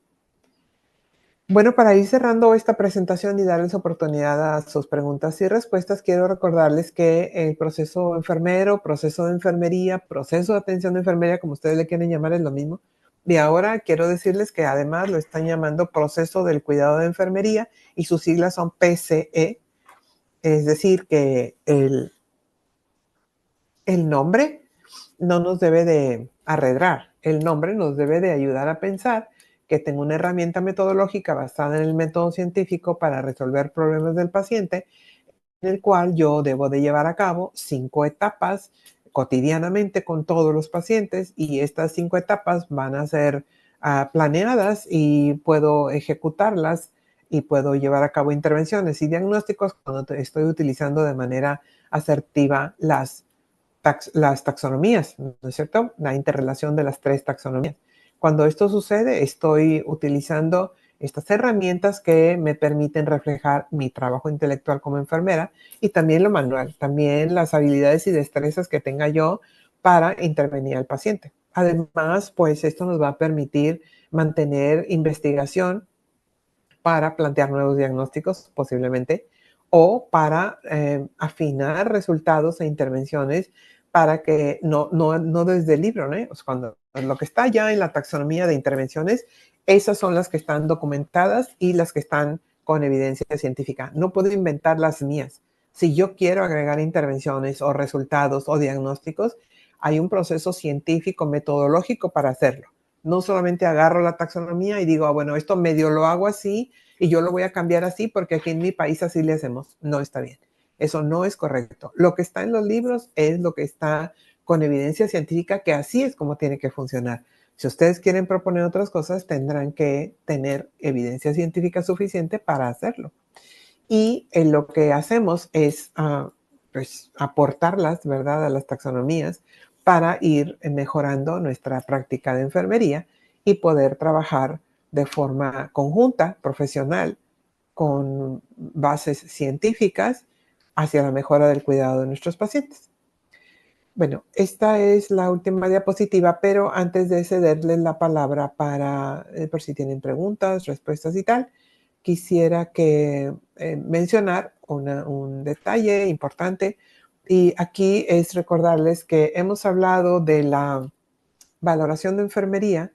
Bueno, para ir cerrando esta presentación y darles oportunidad a sus preguntas y respuestas, quiero recordarles que el proceso enfermero, proceso de enfermería, proceso de atención de enfermería, como ustedes le quieren llamar, es lo mismo, Y ahora quiero decirles que además lo están llamando proceso del cuidado de enfermería y sus siglas son PCE, es decir, que el nombre no nos debe de arredrar, el nombre nos debe de ayudar a pensar que tengo una herramienta metodológica basada en el método científico para resolver problemas del paciente, en el cual yo debo de llevar a cabo 5 etapas cotidianamente con todos los pacientes, y estas 5 etapas van a ser planeadas y puedo ejecutarlas y puedo llevar a cabo intervenciones y diagnósticos cuando estoy utilizando de manera asertiva las taxonomías, ¿no es cierto? La interrelación de las 3 taxonomías. Cuando esto sucede, estoy utilizando estas herramientas que me permiten reflejar mi trabajo intelectual como enfermera y también lo manual, también las habilidades y destrezas que tenga yo para intervenir al paciente. Además, pues esto nos va a permitir mantener investigación para plantear nuevos diagnósticos posiblemente, o para afinar resultados e intervenciones para que no desde el libro, ¿no? O sea, cuando lo que está ya en la taxonomía de intervenciones, esas son las que están documentadas y las que están con evidencia científica. No puedo inventar las mías. Si yo quiero agregar intervenciones o resultados o diagnósticos, hay un proceso científico, metodológico para hacerlo. No solamente agarro la taxonomía y digo, bueno, esto medio lo hago así y yo lo voy a cambiar así porque aquí en mi país así le hacemos. No está bien. Eso no es correcto. Lo que está en los libros es lo que está con evidencia científica, que así es como tiene que funcionar. Si ustedes quieren proponer otras cosas, tendrán que tener evidencia científica suficiente para hacerlo. Y lo que hacemos es pues, aportarlas, ¿verdad?, a las taxonomías para ir mejorando nuestra práctica de enfermería y poder trabajar de forma conjunta, profesional, con bases científicas hacia la mejora del cuidado de nuestros pacientes. Bueno, esta es la última diapositiva, pero antes de cederles la palabra para, por si tienen preguntas, respuestas y tal, quisiera mencionar un detalle importante, y aquí es recordarles que hemos hablado de la valoración de enfermería,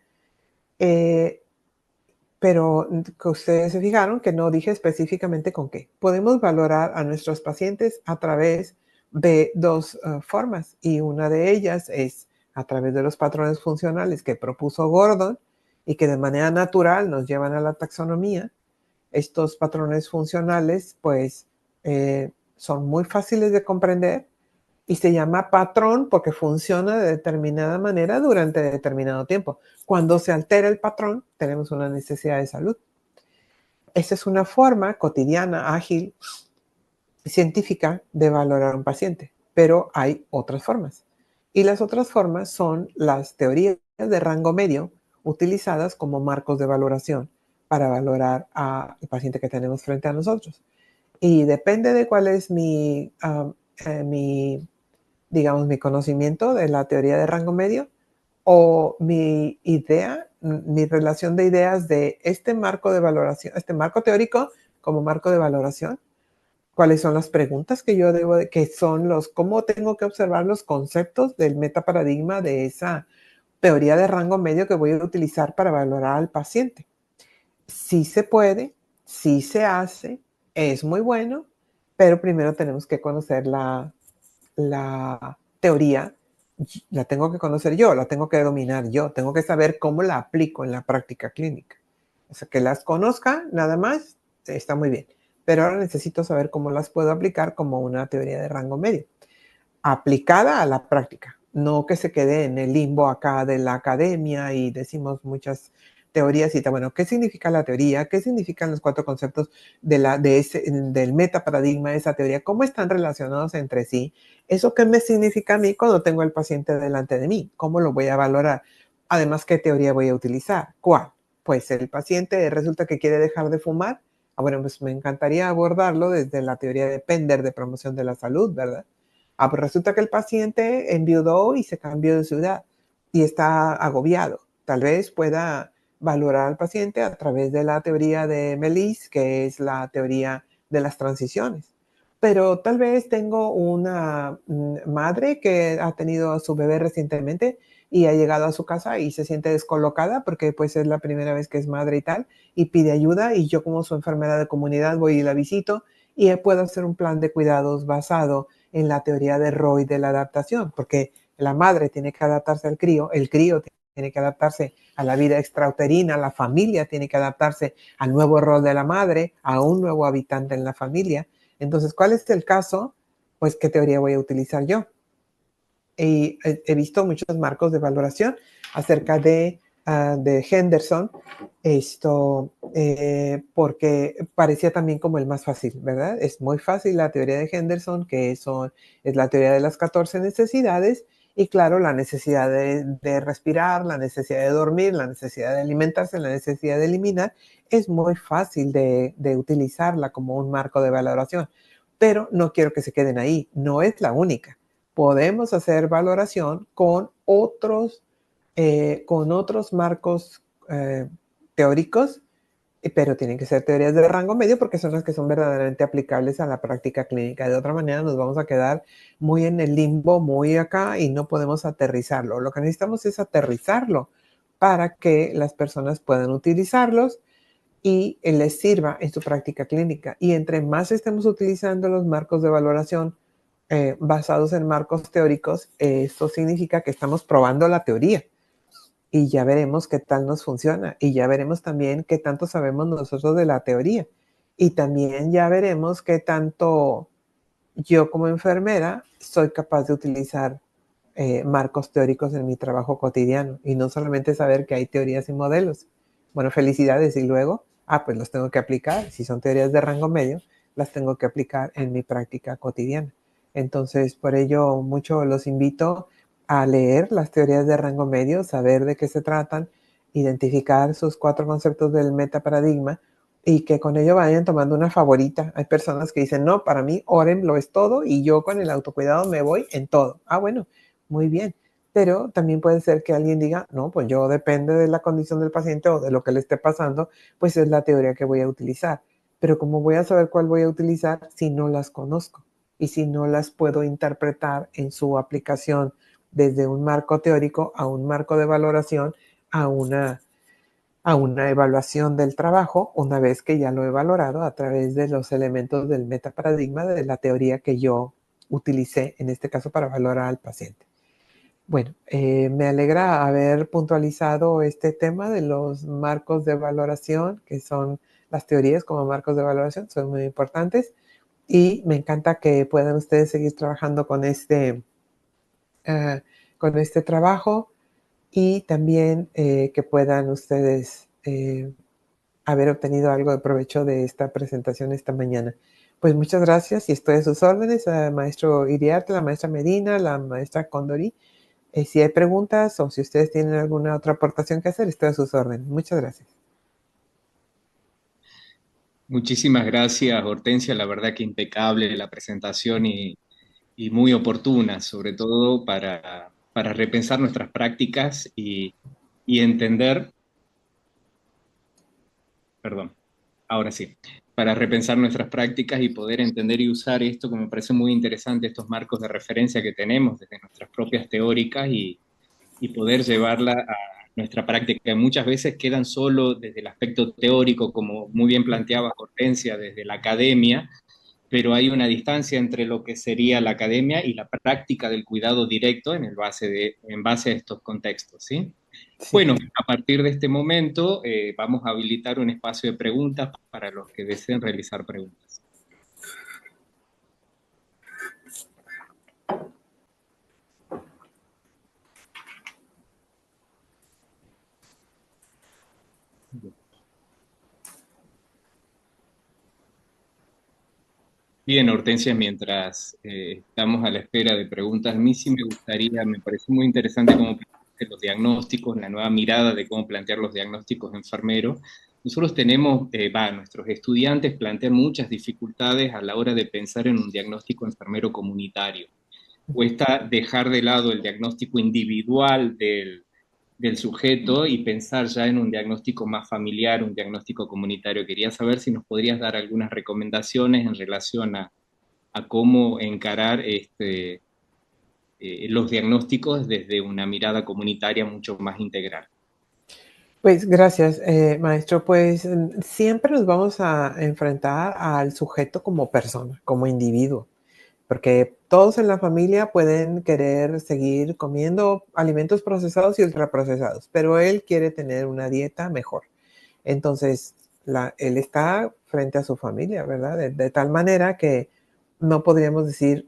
pero que ustedes se fijaron que no dije específicamente con qué. Podemos valorar a nuestros pacientes a través de 2 formas, y una de ellas es a través de los patrones funcionales que propuso Gordon y que de manera natural nos llevan a la taxonomía. Estos patrones funcionales, pues, son muy fáciles de comprender y se llama patrón porque funciona de determinada manera durante determinado tiempo. Cuando se altera el patrón, tenemos una necesidad de salud. Esa es una forma cotidiana, ágil, científica de valorar a un paciente, pero hay otras formas. Y las otras formas son las teorías de rango medio utilizadas como marcos de valoración para valorar al paciente que tenemos frente a nosotros. Y depende de cuál es digamos, mi conocimiento de la teoría de rango medio o mi idea, mi relación de ideas de este marco de valoración, este marco teórico como marco de valoración. ¿Cuáles son las preguntas que yo debo que son cómo tengo que observar los conceptos del metaparadigma de esa teoría de rango medio que voy a utilizar para valorar al paciente? Sí se puede, sí se hace, es muy bueno, pero primero tenemos que conocer la teoría, la tengo que conocer yo, la tengo que dominar yo, tengo que saber cómo la aplico en la práctica clínica. O sea, que las conozca nada más, está muy bien, pero ahora necesito saber cómo las puedo aplicar como una teoría de rango medio, aplicada a la práctica, no que se quede en el limbo acá de la academia y decimos muchas teorías y tal. Bueno, ¿qué significa la teoría? ¿Qué significan los 4 conceptos del metaparadigma de esa teoría? ¿Cómo están relacionados entre sí? ¿Eso qué me significa a mí cuando tengo al paciente delante de mí? ¿Cómo lo voy a valorar? Además, ¿qué teoría voy a utilizar? ¿Cuál? Pues el paciente resulta que quiere dejar de fumar. Bueno, pues me encantaría abordarlo desde la teoría de Pender de promoción de la salud, ¿verdad? Pues resulta que el paciente enviudó y se cambió de ciudad y está agobiado. Tal vez pueda valorar al paciente a través de la teoría de Melis, que es la teoría de las transiciones. pero tal vez tengo una madre que ha tenido a su bebé recientemente y ha llegado a su casa y se siente descolocada porque pues es la primera vez que es madre y tal, y pide ayuda, y yo como su enfermera de comunidad voy y la visito y puedo hacer un plan de cuidados basado en la teoría de Roy de la adaptación, porque la madre tiene que adaptarse al crío, el crío tiene que adaptarse a la vida extrauterina, la familia tiene que adaptarse al nuevo rol de la madre, a un nuevo habitante en la familia. Entonces, ¿cuál es el caso? Pues, ¿qué teoría voy a utilizar yo? Y he visto muchos marcos de valoración acerca de Henderson, porque parecía también como el más fácil, ¿verdad? Es muy fácil la teoría de Henderson, que es la teoría de las 14 necesidades, y claro, la necesidad de respirar, la necesidad de dormir, la necesidad de alimentarse, la necesidad de eliminar, es muy fácil de utilizarla como un marco de valoración. Pero no quiero que se queden ahí, no es la única. Podemos hacer valoración con otros marcos teóricos, pero tienen que ser teorías de rango medio porque son las que son verdaderamente aplicables a la práctica clínica. De otra manera nos vamos a quedar muy en el limbo, muy acá, y no podemos aterrizarlo. Lo que necesitamos es aterrizarlo para que las personas puedan utilizarlos y les sirva en su práctica clínica. Y entre más estemos utilizando los marcos de valoración basados en marcos teóricos, eso significa que estamos probando la teoría y ya veremos qué tal nos funciona, y ya veremos también qué tanto sabemos nosotros de la teoría, y también ya veremos qué tanto yo como enfermera soy capaz de utilizar marcos teóricos en mi trabajo cotidiano, y no solamente saber que hay teorías y modelos. Bueno, felicidades, y luego, pues los tengo que aplicar. Si son teorías de rango medio, las tengo que aplicar en mi práctica cotidiana. Entonces, por ello, mucho los invito a leer las teorías de rango medio, saber de qué se tratan, identificar sus 4 conceptos del metaparadigma, y que con ello vayan tomando una favorita. Hay personas que dicen, no, para mí Orem lo es todo y yo con el autocuidado me voy en todo. Bueno, muy bien. Pero también puede ser que alguien diga, no, pues yo depende de la condición del paciente o de lo que le esté pasando, pues es la teoría que voy a utilizar. Pero ¿cómo voy a saber cuál voy a utilizar si no las conozco? Y si no las puedo interpretar en su aplicación desde un marco teórico a un marco de valoración, a una evaluación del trabajo, una vez que ya lo he valorado a través de los elementos del metaparadigma de la teoría que yo utilicé, en este caso para valorar al paciente. Bueno, me alegra haber puntualizado este tema de los marcos de valoración, que son las teorías como marcos de valoración, son muy importantes, y me encanta que puedan ustedes seguir trabajando con este trabajo, y también que puedan ustedes haber obtenido algo de provecho de esta presentación esta mañana. Pues muchas gracias, y estoy a sus órdenes, maestro Iriarte, la maestra Medina, la maestra Condori. Si hay preguntas o si ustedes tienen alguna otra aportación que hacer, estoy a sus órdenes. Muchas gracias. Muchísimas gracias, Hortensia. La verdad que impecable la presentación y muy oportuna, sobre todo para repensar nuestras prácticas y entender, perdón, ahora sí, para repensar nuestras prácticas y poder entender y usar esto, que me parece muy interesante, estos marcos de referencia que tenemos desde nuestras propias teóricas y poder llevarla a nuestra práctica. Muchas veces quedan solo desde el aspecto teórico, como muy bien planteaba Hortensia, desde la academia, pero hay una distancia entre lo que sería la academia y la práctica del cuidado directo en base a estos contextos, ¿sí? Sí. Bueno, a partir de este momento vamos a habilitar un espacio de preguntas para los que deseen realizar preguntas. Bien, Hortensia, mientras estamos a la espera de preguntas, a mí sí me parece muy interesante cómo planteaste los diagnósticos, la nueva mirada de cómo plantear los diagnósticos de enfermero. Nosotros tenemos, nuestros estudiantes plantean muchas dificultades a la hora de pensar en un diagnóstico enfermero comunitario. Cuesta dejar de lado el diagnóstico individual del sujeto y pensar ya en un diagnóstico más familiar, un diagnóstico comunitario. Quería saber si nos podrías dar algunas recomendaciones en relación a cómo encarar los diagnósticos desde una mirada comunitaria mucho más integral. Pues gracias, maestro. Pues siempre nos vamos a enfrentar al sujeto como persona, como individuo, porque todos en la familia pueden querer seguir comiendo alimentos procesados y ultraprocesados, pero él quiere tener una dieta mejor. Entonces, él está frente a su familia, ¿verdad? De tal manera que no podríamos decir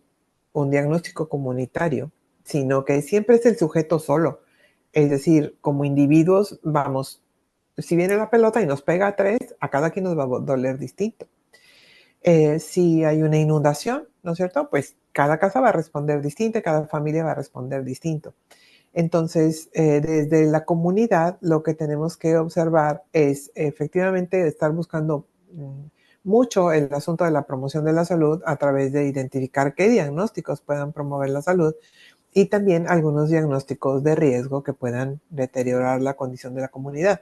un diagnóstico comunitario, sino que siempre es el sujeto solo. Es decir, como individuos vamos, si viene la pelota y nos pega a tres, a cada quien nos va a doler distinto. Si hay una inundación, ¿no es cierto? Pues cada casa va a responder distinto, cada familia va a responder distinto. Entonces, desde la comunidad, lo que tenemos que observar es efectivamente estar buscando mucho el asunto de la promoción de la salud a través de identificar qué diagnósticos puedan promover la salud y también algunos diagnósticos de riesgo que puedan deteriorar la condición de la comunidad.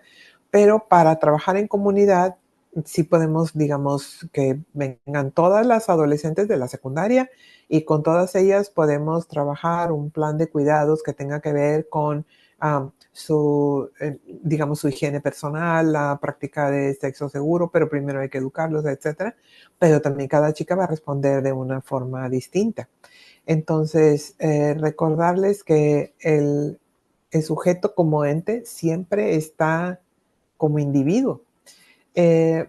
Pero para trabajar en comunidad, sí podemos, digamos, que vengan todas las adolescentes de la secundaria y con todas ellas podemos trabajar un plan de cuidados que tenga que ver con digamos, su higiene personal, la práctica de sexo seguro, pero primero hay que educarlos, etcétera. Pero también cada chica va a responder de una forma distinta. Entonces, recordarles que el sujeto como ente siempre está como individuo. Eh,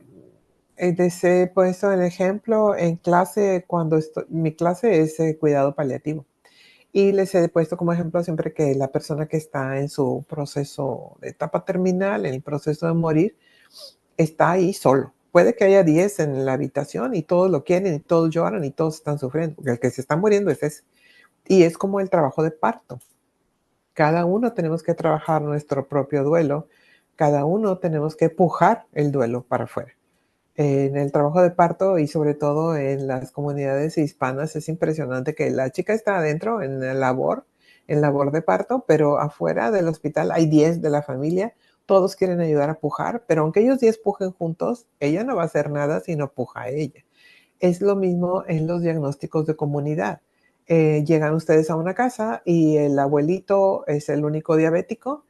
les he puesto el ejemplo en clase, mi clase es cuidado paliativo. Y les he puesto como ejemplo siempre que la persona que está en su proceso de etapa terminal, en el proceso de morir, está ahí solo. Puede que haya 10 en la habitación y todos lo quieren y todos lloran y todos están sufriendo. Porque el que se está muriendo es ese. Y es como el trabajo de parto. Cada uno tenemos que trabajar nuestro propio duelo. Cada uno tenemos que pujar el duelo para afuera. En el trabajo de parto y sobre todo en las comunidades hispanas es impresionante que la chica está adentro en labor de parto, pero afuera del hospital hay 10 de la familia, todos quieren ayudar a pujar, pero aunque ellos 10 pujen juntos, ella no va a hacer nada si no puja a ella. Es lo mismo en los diagnósticos de comunidad. Llegan ustedes a una casa y el abuelito es el único diabético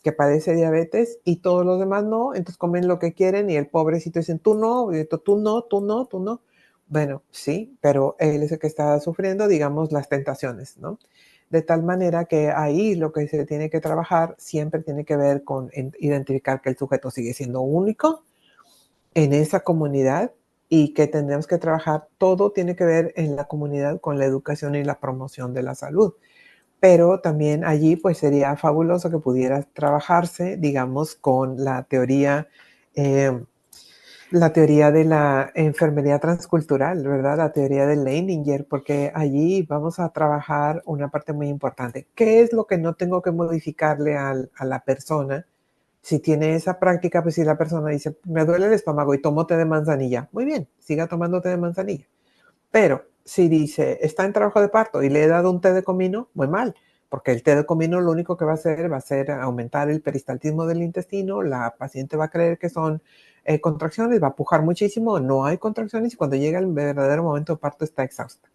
que padece diabetes y todos los demás no, entonces comen lo que quieren y el pobrecito dicen, tú no, tú no, tú no, tú no. Bueno, sí, pero él es el que está sufriendo, digamos, las tentaciones, ¿no? De tal manera que ahí lo que se tiene que trabajar siempre tiene que ver con identificar que el sujeto sigue siendo único en esa comunidad y que tendremos que trabajar, todo tiene que ver en la comunidad con la educación y la promoción de la salud. Pero también allí pues sería fabuloso que pudiera trabajarse, digamos, con eh, la teoría de la enfermería transcultural, ¿verdad? La teoría de Leininger, porque allí vamos a trabajar una parte muy importante. ¿Qué es lo que no tengo que modificarle a la persona? Si tiene esa práctica, pues si la persona dice, me duele el estómago y tomo té de manzanilla, muy bien, siga tomando té de manzanilla. Pero si dice, está en trabajo de parto y le he dado un té de comino, muy mal, porque el té de comino lo único que va a ser aumentar el peristaltismo del intestino, la paciente va a creer que son contracciones, va a pujar muchísimo, no hay contracciones y cuando llega el verdadero momento de parto está exhausta.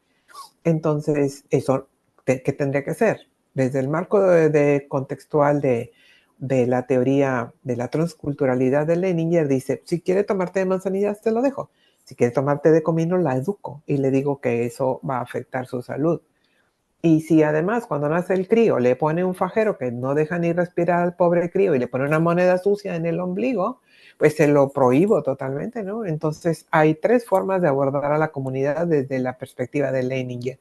Entonces, eso, ¿qué tendría que ser? Desde el marco de contextual de la teoría de la transculturalidad de Leninger, dice, si quiere tomarte de manzanillas, te lo dejo. Si quiere tomarte de comino, la educo y le digo que eso va a afectar su salud. Y si además cuando nace el crío le pone un fajero que no deja ni respirar al pobre crío y le pone una moneda sucia en el ombligo, pues se lo prohíbo totalmente, ¿no? Entonces hay tres formas de abordar a la comunidad desde la perspectiva de Leininger.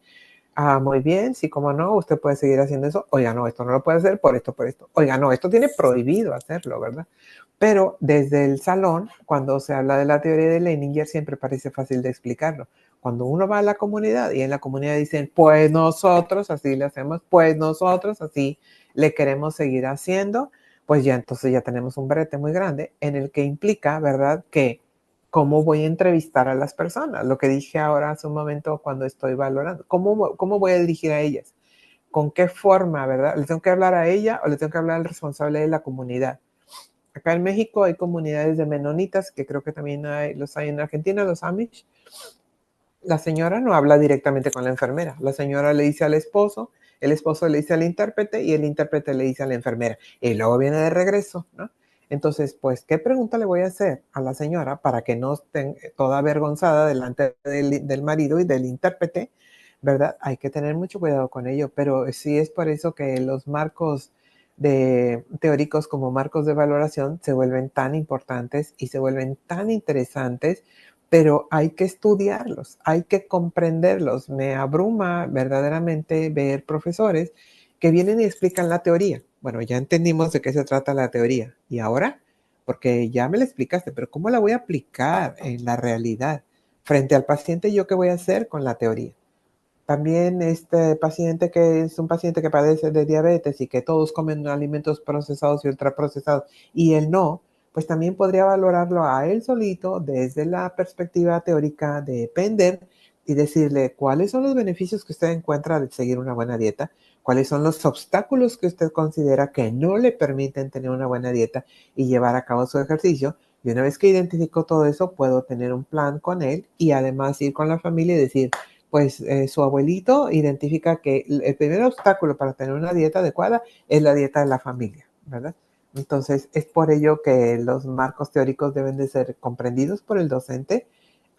Ah, muy bien, sí, como no, usted puede seguir haciendo eso. Oiga, no, esto no lo puede hacer por esto, por esto. Oiga, no, esto tiene prohibido hacerlo, ¿verdad? Pero desde el salón, cuando se habla de la teoría de Leininger, siempre parece fácil de explicarlo. Cuando uno va a la comunidad y en la comunidad dicen, pues nosotros así le hacemos, pues nosotros así le queremos seguir haciendo, pues ya entonces ya tenemos un brete muy grande en el que implica, ¿verdad? Que cómo voy a entrevistar a las personas, lo que dije ahora hace un momento cuando estoy valorando, cómo voy a dirigir a ellas, con qué forma, ¿verdad? ¿Le tengo que hablar a ella o le tengo que hablar al responsable de la comunidad? Acá en México hay comunidades de menonitas, que creo que también los hay en Argentina, los Amish, La señora no habla directamente con la enfermera. La señora le dice al esposo, el esposo le dice al intérprete y el intérprete le dice a la enfermera. Y luego viene de regreso, ¿no? Entonces, pues, ¿qué pregunta le voy a hacer a la señora para que no esté toda avergonzada delante del marido y del intérprete? ¿Verdad? Hay que tener mucho cuidado con ello, pero sí es por eso que los marcos teóricos como marcos de valoración se vuelven tan importantes y se vuelven tan interesantes, pero hay que estudiarlos, hay que comprenderlos. Me abruma verdaderamente ver profesores que vienen y explican la teoría. Bueno, ya entendimos de qué se trata la teoría. ¿Y ahora? Porque ya me la explicaste, pero ¿cómo la voy a aplicar en la realidad? Frente al paciente, ¿yo qué voy a hacer con la teoría? También este paciente que es un paciente que padece de diabetes y que todos comen alimentos procesados y ultraprocesados y él no, pues también podría valorarlo a él solito desde la perspectiva teórica de Pender y decirle cuáles son los beneficios que usted encuentra de seguir una buena dieta, cuáles son los obstáculos que usted considera que no le permiten tener una buena dieta y llevar a cabo su ejercicio. Y una vez que identifico todo eso, puedo tener un plan con él y además ir con la familia y decir, pues su abuelito identifica que el primer obstáculo para tener una dieta adecuada es la dieta de la familia, ¿verdad? Entonces, es por ello que los marcos teóricos deben de ser comprendidos por el docente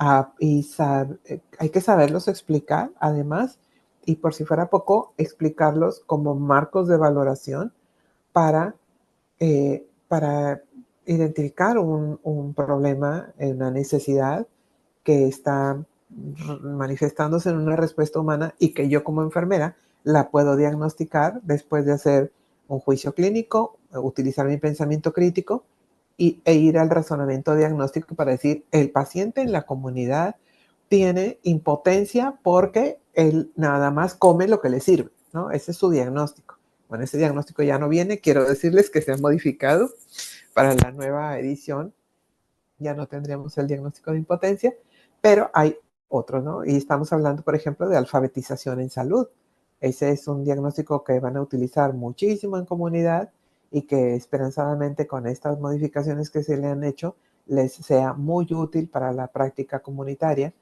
hay que saberlos explicar, además, y por si fuera poco, explicarlos como marcos de valoración para identificar un problema, una necesidad que está manifestándose en una respuesta humana y que yo como enfermera la puedo diagnosticar después de hacer un juicio clínico, utilizar mi pensamiento crítico e ir al razonamiento diagnóstico para decir, el paciente en la comunidad tiene impotencia porque él nada más come lo que le sirve, ¿no? Ese es su diagnóstico. Bueno, ese diagnóstico ya no viene, quiero decirles que se ha modificado para la nueva edición, ya no tendríamos el diagnóstico de impotencia, pero hay otros, ¿no? Y estamos hablando, por ejemplo, de alfabetización en salud. Ese es un diagnóstico que van a utilizar muchísimo en comunidad y que esperanzadamente con estas modificaciones que se le han hecho les sea muy útil para la práctica comunitaria.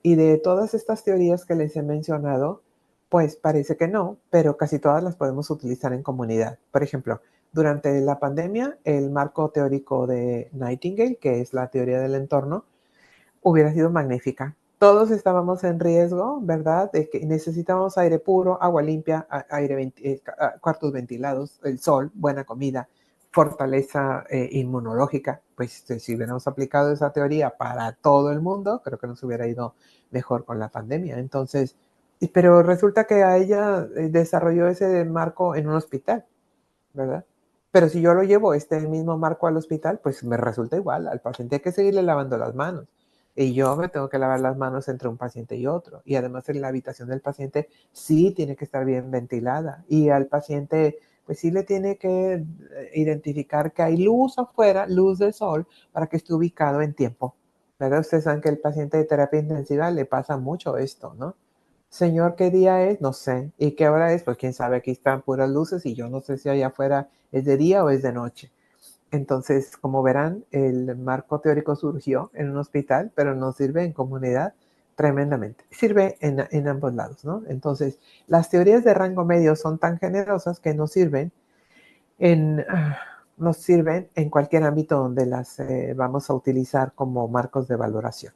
Y de todas estas teorías que les he mencionado, pues parece que no, pero casi todas las podemos utilizar en comunidad. Por ejemplo, durante la pandemia, el marco teórico de Nightingale, que es la teoría del entorno, hubiera sido magnífica. Todos estábamos en riesgo, ¿verdad? De que necesitábamos aire puro, agua limpia, cuartos ventilados, el sol, buena comida, fortaleza inmunológica. Pues si hubiéramos aplicado esa teoría para todo el mundo, creo que nos hubiera ido mejor con la pandemia. Entonces, pero resulta que a ella desarrolló ese marco en un hospital, ¿verdad? Pero si yo lo llevo este mismo marco al hospital, pues me resulta igual. Al paciente hay que seguirle lavando las manos. Y yo me tengo que lavar las manos entre un paciente y otro. Y además en la habitación del paciente sí tiene que estar bien ventilada. Y al paciente, pues sí le tiene que identificar que hay luz afuera, luz del sol, para que esté ubicado en tiempo. ¿Verdad? Ustedes saben que el paciente de terapia intensiva le pasa mucho esto, ¿no? Señor, ¿qué día es? No sé. ¿Y qué hora es? Pues quién sabe, aquí están puras luces y yo no sé si allá afuera es de día o es de noche. Entonces, como verán, el marco teórico surgió en un hospital, pero nos sirve en comunidad tremendamente. Sirve en ambos lados, ¿no? Entonces, las teorías de rango medio son tan generosas que en, nos sirven en cualquier ámbito donde las vamos a utilizar como marcos de valoración.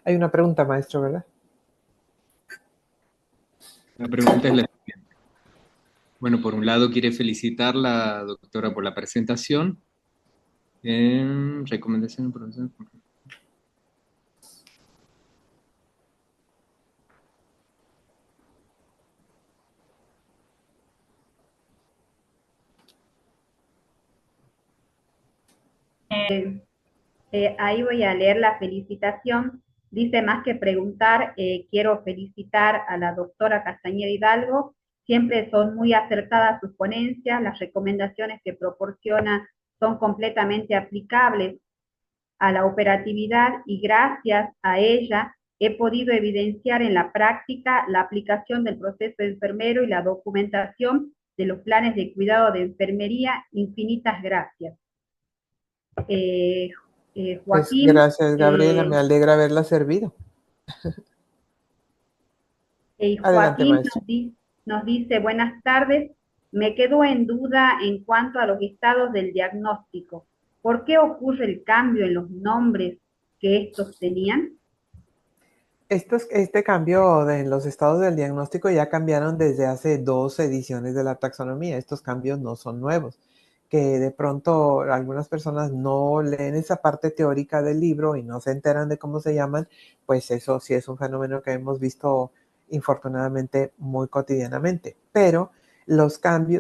Hay una pregunta, maestro, ¿verdad? La pregunta es la siguiente. Bueno, por un lado quiere felicitar la doctora por la presentación. Recomendación, profesor. Ahí voy a leer la felicitación. Dice, más que preguntar, quiero felicitar a la doctora Castañeda Hidalgo. Siempre son muy acertadas sus ponencias, las recomendaciones que proporciona son completamente aplicables a la operatividad y gracias a ella he podido evidenciar en la práctica la aplicación del proceso enfermero y la documentación de los planes de cuidado de enfermería. Infinitas gracias. Pues Joaquín, gracias, Gabriela, me alegra haberla servido. Adelante, Joaquín maestro. nos dice, buenas tardes, me quedo en duda en cuanto a los estados del diagnóstico. ¿Por qué ocurre el cambio en los nombres que estos tenían? Este cambio en los estados del diagnóstico ya cambiaron desde hace 2 ediciones de la taxonomía. Estos cambios no son nuevos. Que de pronto algunas personas no leen esa parte teórica del libro y no se enteran de cómo se llaman, pues eso sí es un fenómeno que hemos visto infortunadamente muy cotidianamente. Pero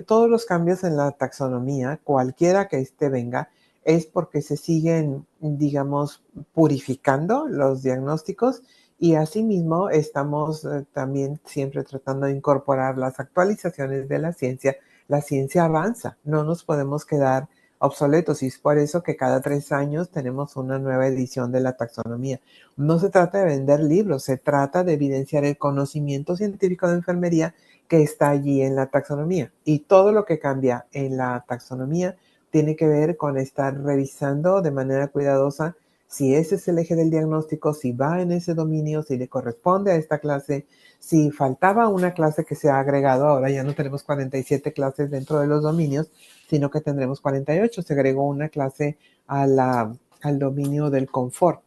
todos los cambios en la taxonomía, cualquiera que venga, es porque se siguen, digamos, purificando los diagnósticos y asimismo estamos también siempre tratando de incorporar las actualizaciones de la ciencia. La ciencia avanza, no nos podemos quedar obsoletos y es por eso que cada 3 años tenemos una nueva edición de la taxonomía. No se trata de vender libros, se trata de evidenciar el conocimiento científico de enfermería que está allí en la taxonomía. Y todo lo que cambia en la taxonomía tiene que ver con estar revisando de manera cuidadosa si ese es el eje del diagnóstico, si va en ese dominio, si le corresponde a esta clase, si faltaba una clase que se ha agregado, ahora ya no tenemos 47 clases dentro de los dominios, sino que tendremos 48. Se agregó una clase al dominio del confort.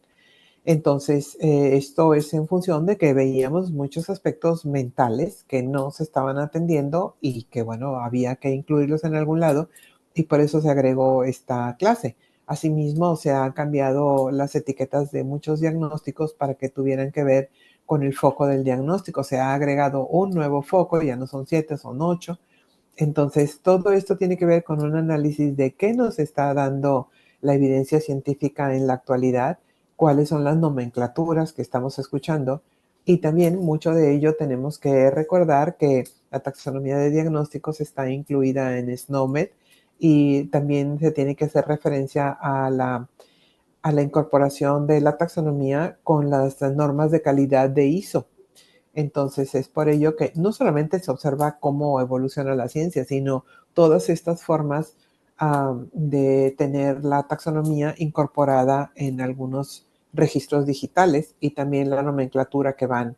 Entonces, esto es en función de que veíamos muchos aspectos mentales que no se estaban atendiendo y que, bueno, había que incluirlos en algún lado y por eso se agregó esta clase. Asimismo, se han cambiado las etiquetas de muchos diagnósticos para que tuvieran que ver con el foco del diagnóstico. Se ha agregado un nuevo foco, ya no son 7, son 8. Entonces, todo esto tiene que ver con un análisis de qué nos está dando la evidencia científica en la actualidad, cuáles son las nomenclaturas que estamos escuchando y también mucho de ello tenemos que recordar que la taxonomía de diagnósticos está incluida en SNOMED y también se tiene que hacer referencia a la incorporación de la taxonomía con las normas de calidad de ISO. Entonces es por ello que no solamente se observa cómo evoluciona la ciencia, sino todas estas formas de tener la taxonomía incorporada en algunos registros digitales y también la nomenclatura que van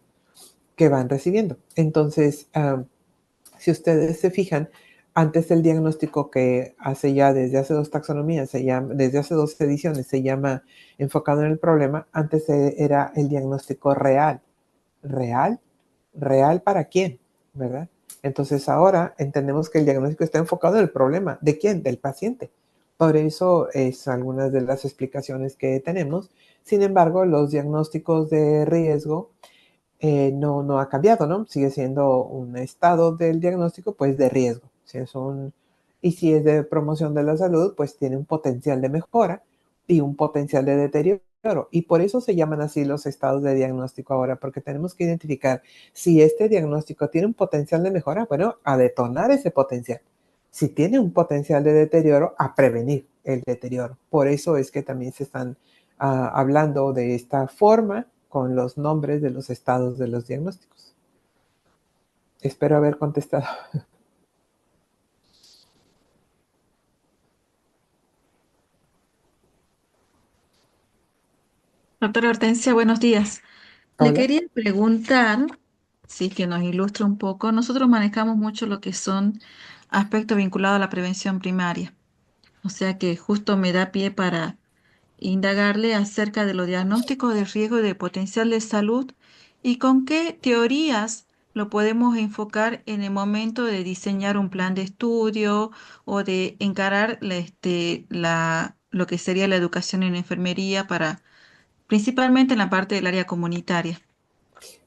recibiendo. Entonces, si ustedes se fijan, antes el diagnóstico que hace ya desde hace 2 taxonomías, desde hace 2 ediciones, se llama enfocado en el problema, antes era el diagnóstico real. ¿Real? ¿Real para quién? ¿Verdad? Entonces ahora entendemos que el diagnóstico está enfocado en el problema. ¿De quién? Del paciente. Por eso es algunas de las explicaciones que tenemos. Sin embargo, los diagnósticos de riesgo no ha cambiado, ¿no? Sigue siendo un estado del diagnóstico, pues de riesgo. Y si es de promoción de la salud, pues tiene un potencial de mejora y un potencial de deterioro. Y por eso se llaman así los estados de diagnóstico ahora, porque tenemos que identificar si este diagnóstico tiene un potencial de mejora, bueno, a detonar ese potencial. Si tiene un potencial de deterioro, a prevenir el deterioro. Por eso es que también se están hablando de esta forma con los nombres de los estados de los diagnósticos. Espero haber contestado. Doctora Hortensia, buenos días. Le Hola. quería preguntar, sí, que nos ilustre un poco. Nosotros manejamos mucho lo que son aspectos vinculados a la prevención primaria. O sea que justo me da pie para indagarle acerca de los diagnósticos de riesgo y de potencial de salud y con qué teorías lo podemos enfocar en el momento de diseñar un plan de estudio o de encarar lo que sería la educación en enfermería para principalmente en la parte del área comunitaria.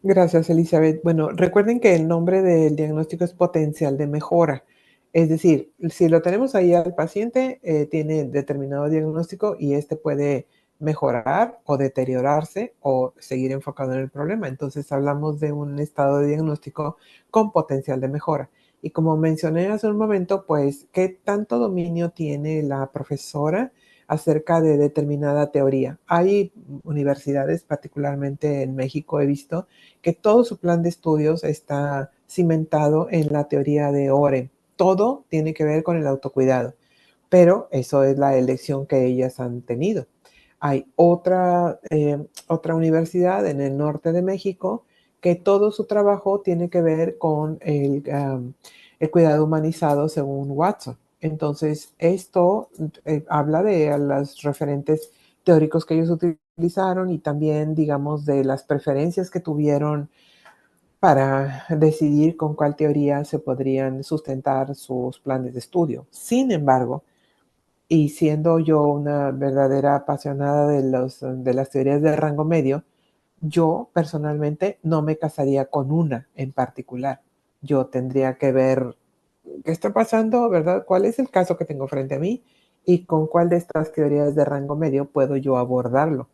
Gracias, Elizabeth. Bueno, recuerden que el nombre del diagnóstico es potencial de mejora. Es decir, si lo tenemos ahí al paciente, tiene determinado diagnóstico y este puede mejorar o deteriorarse o seguir enfocado en el problema. Entonces hablamos de un estado de diagnóstico con potencial de mejora. Y como mencioné hace un momento, pues, ¿qué tanto dominio tiene la profesora acerca de determinada teoría? Hay universidades, particularmente en México, he visto que todo su plan de estudios está cimentado en la teoría de Oren. Todo tiene que ver con el autocuidado, pero eso es la elección que ellas han tenido. Hay otra universidad en el norte de México que todo su trabajo tiene que ver con el cuidado humanizado según Watson. Entonces, esto habla de los referentes teóricos que ellos utilizaron y también, digamos, de las preferencias que tuvieron para decidir con cuál teoría se podrían sustentar sus planes de estudio. Sin embargo, y siendo yo una verdadera apasionada de las teorías de rango medio, yo personalmente no me casaría con una en particular. Yo tendría que ver qué está pasando, ¿verdad? ¿Cuál es el caso que tengo frente a mí? Y con cuál de estas teorías de rango medio puedo yo abordarlo.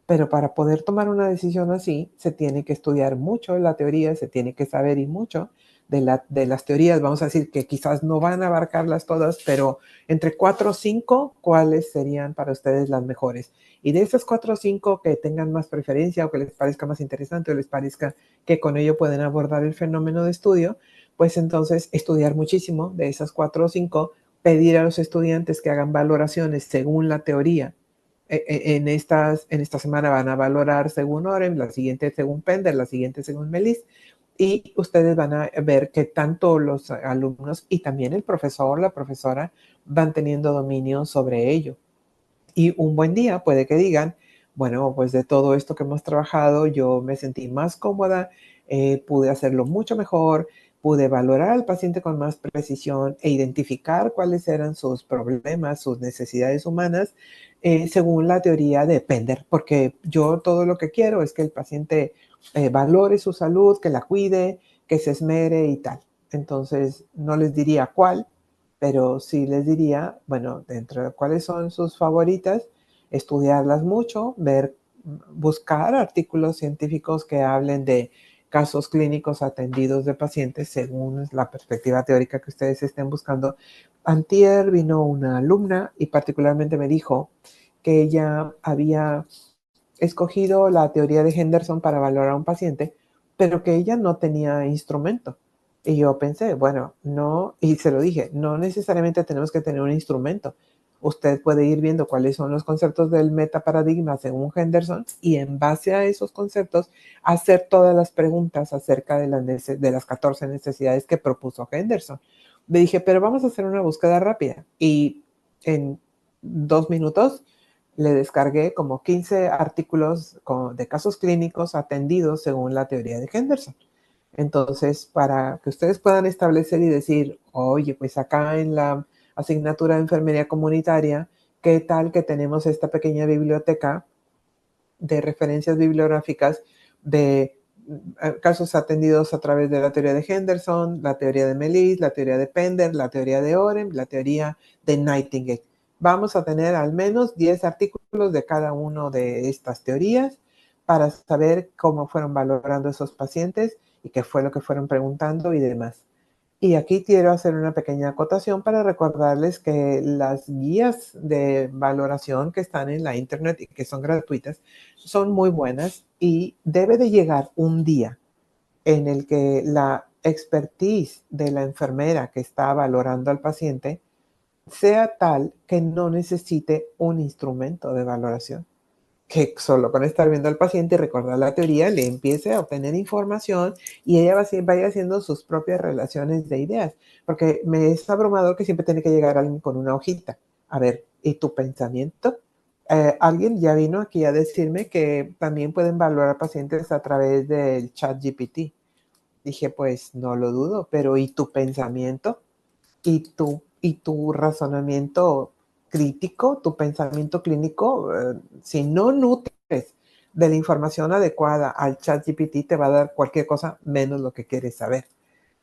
Pero para poder tomar una decisión así, se tiene que estudiar mucho la teoría, se tiene que saber y mucho de las teorías. Vamos a decir que quizás no van a abarcarlas todas, pero entre 4 o 5, ¿cuáles serían para ustedes las mejores? Y de esas 4 o 5 que tengan más preferencia o que les parezca más interesante o les parezca que con ello pueden abordar el fenómeno de estudio, pues entonces estudiar muchísimo de esas 4 o 5, pedir a los estudiantes que hagan valoraciones según la teoría. En esta semana van a valorar según Orem, la siguiente según Pender, la siguiente según Melis, y ustedes van a ver que tanto los alumnos y también el profesor, la profesora, van teniendo dominio sobre ello. Y un buen día puede que digan, bueno, pues de todo esto que hemos trabajado, yo me sentí más cómoda, pude hacerlo mucho mejor, pude valorar al paciente con más precisión e identificar cuáles eran sus problemas, sus necesidades humanas, según la teoría de Pender, porque yo todo lo que quiero es que el paciente valore su salud, que la cuide, que se esmere y tal. Entonces, no les diría cuál, pero sí les diría, bueno, dentro de cuáles son sus favoritas, estudiarlas mucho, buscar artículos científicos que hablen de casos clínicos atendidos de pacientes según la perspectiva teórica que ustedes estén buscando. Antier vino una alumna y particularmente me dijo que ella había escogido la teoría de Henderson para valorar a un paciente, pero que ella no tenía instrumento. Y yo pensé, bueno, no, y se lo dije, no necesariamente tenemos que tener un instrumento. Usted puede ir viendo cuáles son los conceptos del metaparadigma según Henderson y en base a esos conceptos hacer todas las preguntas acerca de las 14 necesidades que propuso Henderson. Le dije, pero vamos a hacer una búsqueda rápida. Y en 2 minutos le descargué como 15 artículos de casos clínicos atendidos según la teoría de Henderson. Entonces, para que ustedes puedan establecer y decir, oye, pues acá en la asignatura de enfermería comunitaria, ¿qué tal que tenemos esta pequeña biblioteca de referencias bibliográficas de casos atendidos a través de la teoría de Henderson, la teoría de Melis, la teoría de Pender, la teoría de Orem, la teoría de Nightingale? Vamos a tener al menos 10 artículos de cada una de estas teorías para saber cómo fueron valorando esos pacientes y qué fue lo que fueron preguntando y demás. Y aquí quiero hacer una pequeña acotación para recordarles que las guías de valoración que están en la internet y que son gratuitas son muy buenas y debe de llegar un día en el que la expertise de la enfermera que está valorando al paciente sea tal que no necesite un instrumento de valoración, que solo con estar viendo al paciente y recordar la teoría le empiece a obtener información y ella vaya haciendo sus propias relaciones de ideas, porque me es abrumador que siempre tiene que llegar alguien con una hojita. A ver, ¿y tu pensamiento? Alguien ya vino aquí a decirme que también pueden valorar pacientes a través del chat GPT. Dije, pues no lo dudo, pero ¿y tu pensamiento? ¿Y tu razonamiento crítico, tu pensamiento clínico? Si no nutres de la información adecuada al chat GPT, te va a dar cualquier cosa menos lo que quieres saber.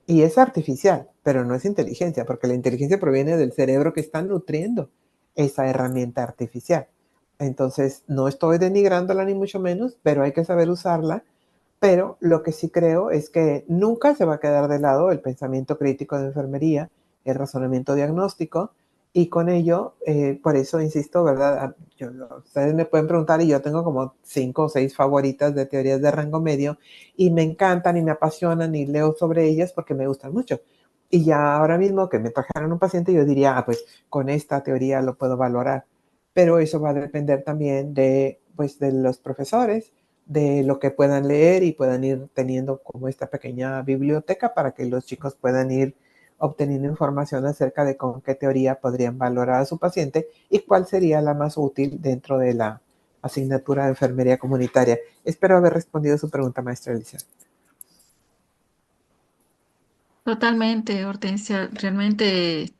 Y es artificial, pero no es inteligencia, porque la inteligencia proviene del cerebro que está nutriendo esa herramienta artificial. Entonces, no estoy denigrándola ni mucho menos, pero hay que saber usarla. Pero lo que sí creo es que nunca se va a quedar de lado el pensamiento crítico de enfermería, el razonamiento diagnóstico, y con ello, por eso insisto, ¿verdad? Ustedes me pueden preguntar y yo tengo como 5 o 6 favoritas de teorías de rango medio y me encantan y me apasionan y leo sobre ellas porque me gustan mucho. Y ya ahora mismo que me trajeron un paciente, yo diría, pues con esta teoría lo puedo valorar. pero eso va a depender también de, pues, de los profesores, de lo que puedan leer y puedan ir teniendo como esta pequeña biblioteca para que los chicos puedan ir obteniendo información acerca de con qué teoría podrían valorar a su paciente y cuál sería la más útil dentro de la asignatura de enfermería comunitaria. Espero haber respondido su pregunta, maestra Elisa. Totalmente, Hortensia. Realmente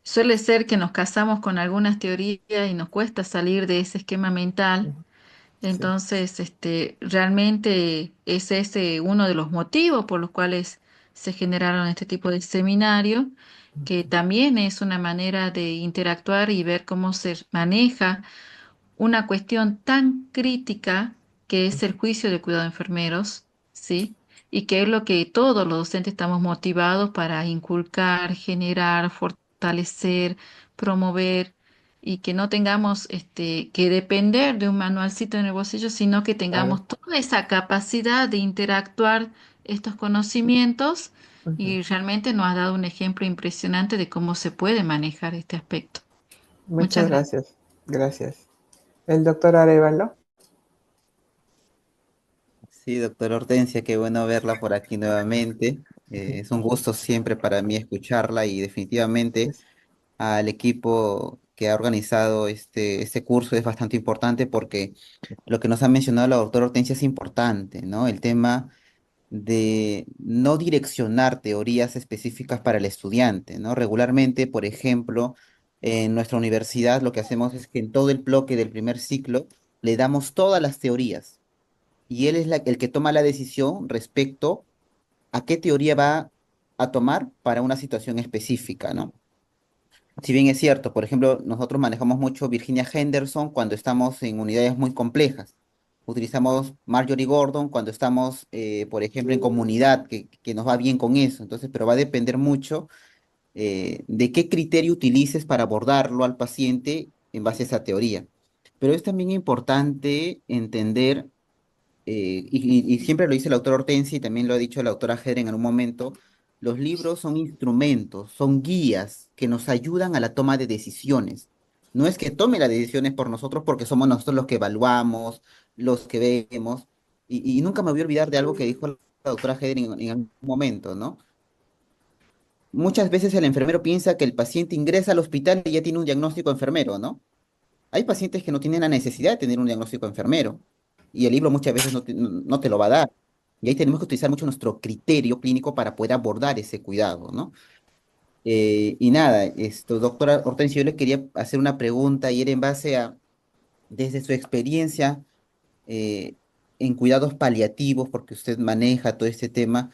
suele ser que nos casamos con algunas teorías y nos cuesta salir de ese esquema mental. Sí. Entonces, realmente es ese uno de los motivos por los cuales se generaron este tipo de seminarios, que también es una manera de interactuar y ver cómo se maneja una cuestión tan crítica que es el juicio de cuidado de enfermeros, ¿sí? Y que es lo que todos los docentes estamos motivados para inculcar, generar, fortalecer, promover y que no tengamos que depender de un manualcito en el bolsillo, sino que Claro. tengamos toda esa capacidad de interactuar estos conocimientos Ujú. y realmente nos ha dado un ejemplo impresionante de cómo se puede manejar este aspecto. Muchas Muchas gracias. gracias. Gracias. El doctor Arevalo. Sí, doctor Hortensia, qué bueno verla por aquí nuevamente. Es un gusto siempre para mí escucharla y definitivamente al equipo que ha organizado este curso es bastante importante porque lo que nos ha mencionado la doctora Hortensia es importante, ¿no? El tema de no direccionar teorías específicas para el estudiante, ¿no? Regularmente, por ejemplo, en nuestra universidad lo que hacemos es que en todo el bloque del primer ciclo le damos todas las teorías y él es el que toma la decisión respecto a qué teoría va a tomar para una situación específica, ¿no? Si bien es cierto, por ejemplo, nosotros manejamos mucho Virginia Henderson cuando estamos en unidades muy complejas. Utilizamos Marjorie Gordon cuando estamos, por ejemplo, en comunidad, que nos va bien con eso. Entonces, pero va a depender mucho de qué criterio utilices para abordarlo al paciente en base a esa teoría. Pero es también importante entender y siempre lo dice la autora Hortensia y también lo ha dicho la autora Hedren en algún momento, los libros son instrumentos, son guías que nos ayudan a la toma de decisiones. No es que tome las decisiones por nosotros porque somos nosotros los que evaluamos, los que vemos. Y nunca me voy a olvidar de algo que dijo la doctora Hedren en algún momento, ¿no? Muchas veces el enfermero piensa que el paciente ingresa al hospital y ya tiene un diagnóstico enfermero, ¿no? Hay pacientes que no tienen la necesidad de tener un diagnóstico enfermero y el libro muchas veces no te lo va a dar. Y ahí tenemos que utilizar mucho nuestro criterio clínico para poder abordar ese cuidado, ¿no? Y nada, esto, doctora Hortensio, yo le quería hacer una pregunta y era en base a, desde su experiencia eh, en cuidados paliativos, porque usted maneja todo este tema,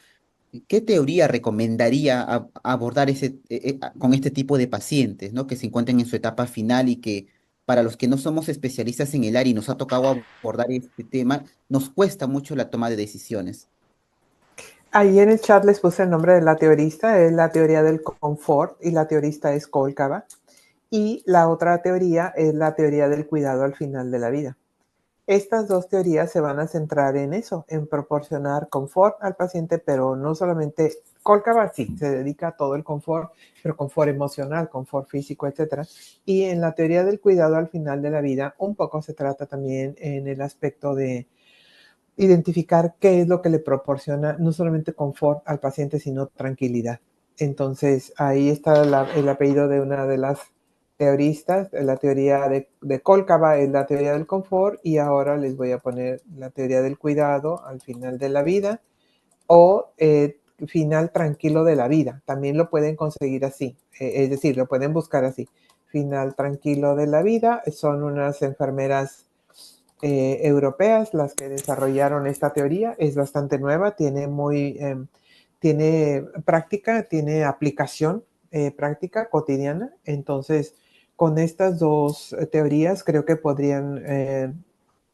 ¿qué teoría recomendaría abordar con este tipo de pacientes, ¿no? Que se encuentran en su etapa final y que para los que no somos especialistas en el área y nos ha tocado abordar este tema, nos cuesta mucho la toma de decisiones? Ahí en el chat les puse el nombre de la teorista, es la teoría del confort y la teorista es Kolkaba. Y la otra teoría es la teoría del cuidado al final de la vida. Estas dos teorías se van a centrar en eso, en proporcionar confort al paciente, pero no solamente Kolkaba, sí, se dedica a todo el confort, pero confort emocional, confort físico, etcétera. Y en la teoría del cuidado al final de la vida, un poco se trata también en el aspecto de identificar qué es lo que le proporciona no solamente confort al paciente, sino tranquilidad. Entonces, ahí está el apellido de una de las teoristas, la teoría de Kolkaba es la teoría del confort y ahora les voy a poner la teoría del cuidado al final de la vida o final tranquilo de la vida. También lo pueden conseguir así, es decir, lo pueden buscar así. Final tranquilo de la vida son unas enfermeras europeas las que desarrollaron esta teoría. Es bastante nueva, tiene práctica, tiene aplicación práctica cotidiana. Entonces, con estas dos teorías creo que podrían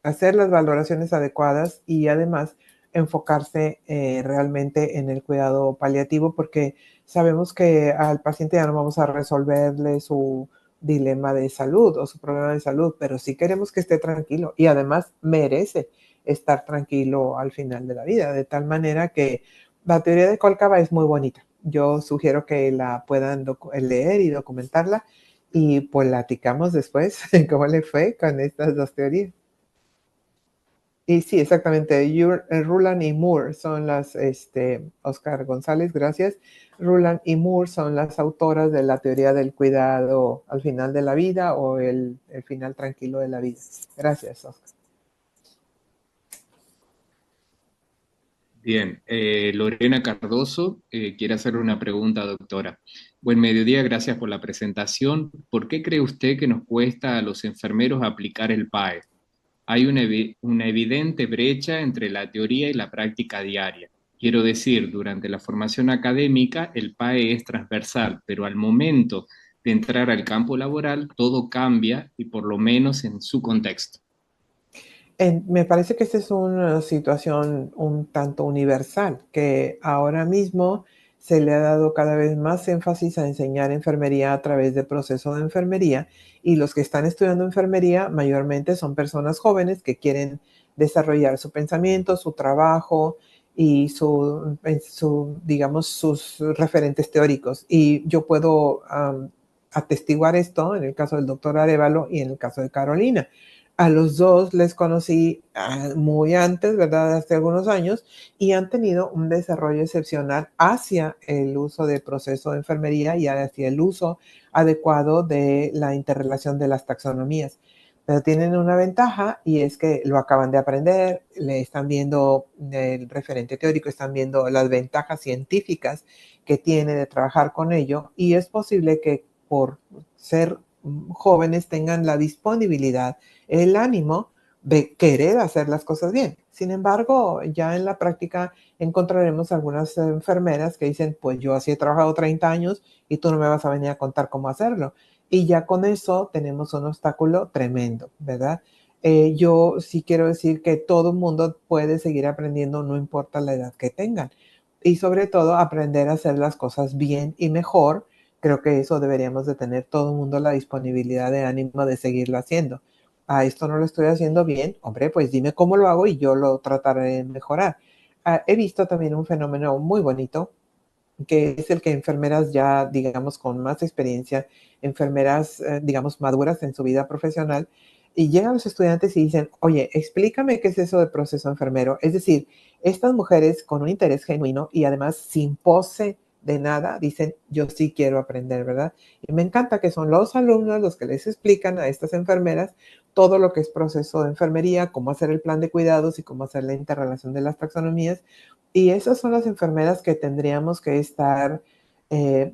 hacer las valoraciones adecuadas y además enfocarse realmente en el cuidado paliativo porque sabemos que al paciente ya no vamos a resolverle su dilema de salud o su problema de salud, pero sí queremos que esté tranquilo y además merece estar tranquilo al final de la vida, de tal manera que la teoría de Kolkaba es muy bonita. Yo sugiero que la puedan leer y documentarla y platicamos después cómo le fue con estas dos teorías. Y sí, exactamente, Ruland y Moore son las, Oscar González, gracias. Ruland y Moore son las autoras de la teoría del cuidado al final de la vida o el final tranquilo de la vida. Gracias, Oscar. Bien, Lorena Cardoso quiere hacer una pregunta, doctora. Buen mediodía, gracias por la presentación. ¿Por qué cree usted que nos cuesta a los enfermeros aplicar el PAE? Hay una evidente brecha entre la teoría y la práctica diaria. Quiero decir, durante la formación académica el PAE es transversal, pero al momento de entrar al campo laboral todo cambia y por lo menos en su contexto. Me parece que esta es una situación un tanto universal, que ahora mismo se le ha dado cada vez más énfasis a enseñar enfermería a través del proceso de enfermería, y los que están estudiando enfermería mayormente son personas jóvenes que quieren desarrollar su pensamiento, su trabajo y digamos, sus referentes teóricos. Y yo puedo atestiguar esto en el caso del doctor Arévalo y en el caso de Carolina. A los dos les conocí muy antes, ¿verdad? Hace algunos años, y han tenido un desarrollo excepcional hacia el uso del proceso de enfermería y hacia el uso adecuado de la interrelación de las taxonomías. Pero tienen una ventaja y es que lo acaban de aprender, le están viendo el referente teórico, están viendo las ventajas científicas que tiene de trabajar con ello, y es posible que por ser jóvenes tengan la disponibilidad, el ánimo de querer hacer las cosas bien. Sin embargo, ya en la práctica encontraremos algunas enfermeras que dicen, pues yo así he trabajado 30 años y tú no me vas a venir a contar cómo hacerlo. Y ya con eso tenemos un obstáculo tremendo, ¿verdad? Yo sí quiero decir que todo el mundo puede seguir aprendiendo, no importa la edad que tengan. Y sobre todo aprender a hacer las cosas bien y mejor. Creo que eso deberíamos de tener todo el mundo la disponibilidad de ánimo de seguirlo haciendo. Esto no lo estoy haciendo bien, hombre, pues dime cómo lo hago y yo lo trataré de mejorar. He visto también un fenómeno muy bonito, que es el que enfermeras ya, digamos, con más experiencia, enfermeras, digamos, maduras en su vida profesional, y llegan los estudiantes y dicen, oye, explícame qué es eso de proceso enfermero. Es decir, estas mujeres con un interés genuino y además sin pose de nada, dicen, yo sí quiero aprender, ¿verdad? Y me encanta que son los alumnos los que les explican a estas enfermeras todo lo que es proceso de enfermería, cómo hacer el plan de cuidados y cómo hacer la interrelación de las taxonomías. Y esas son las enfermeras que tendríamos que estar eh,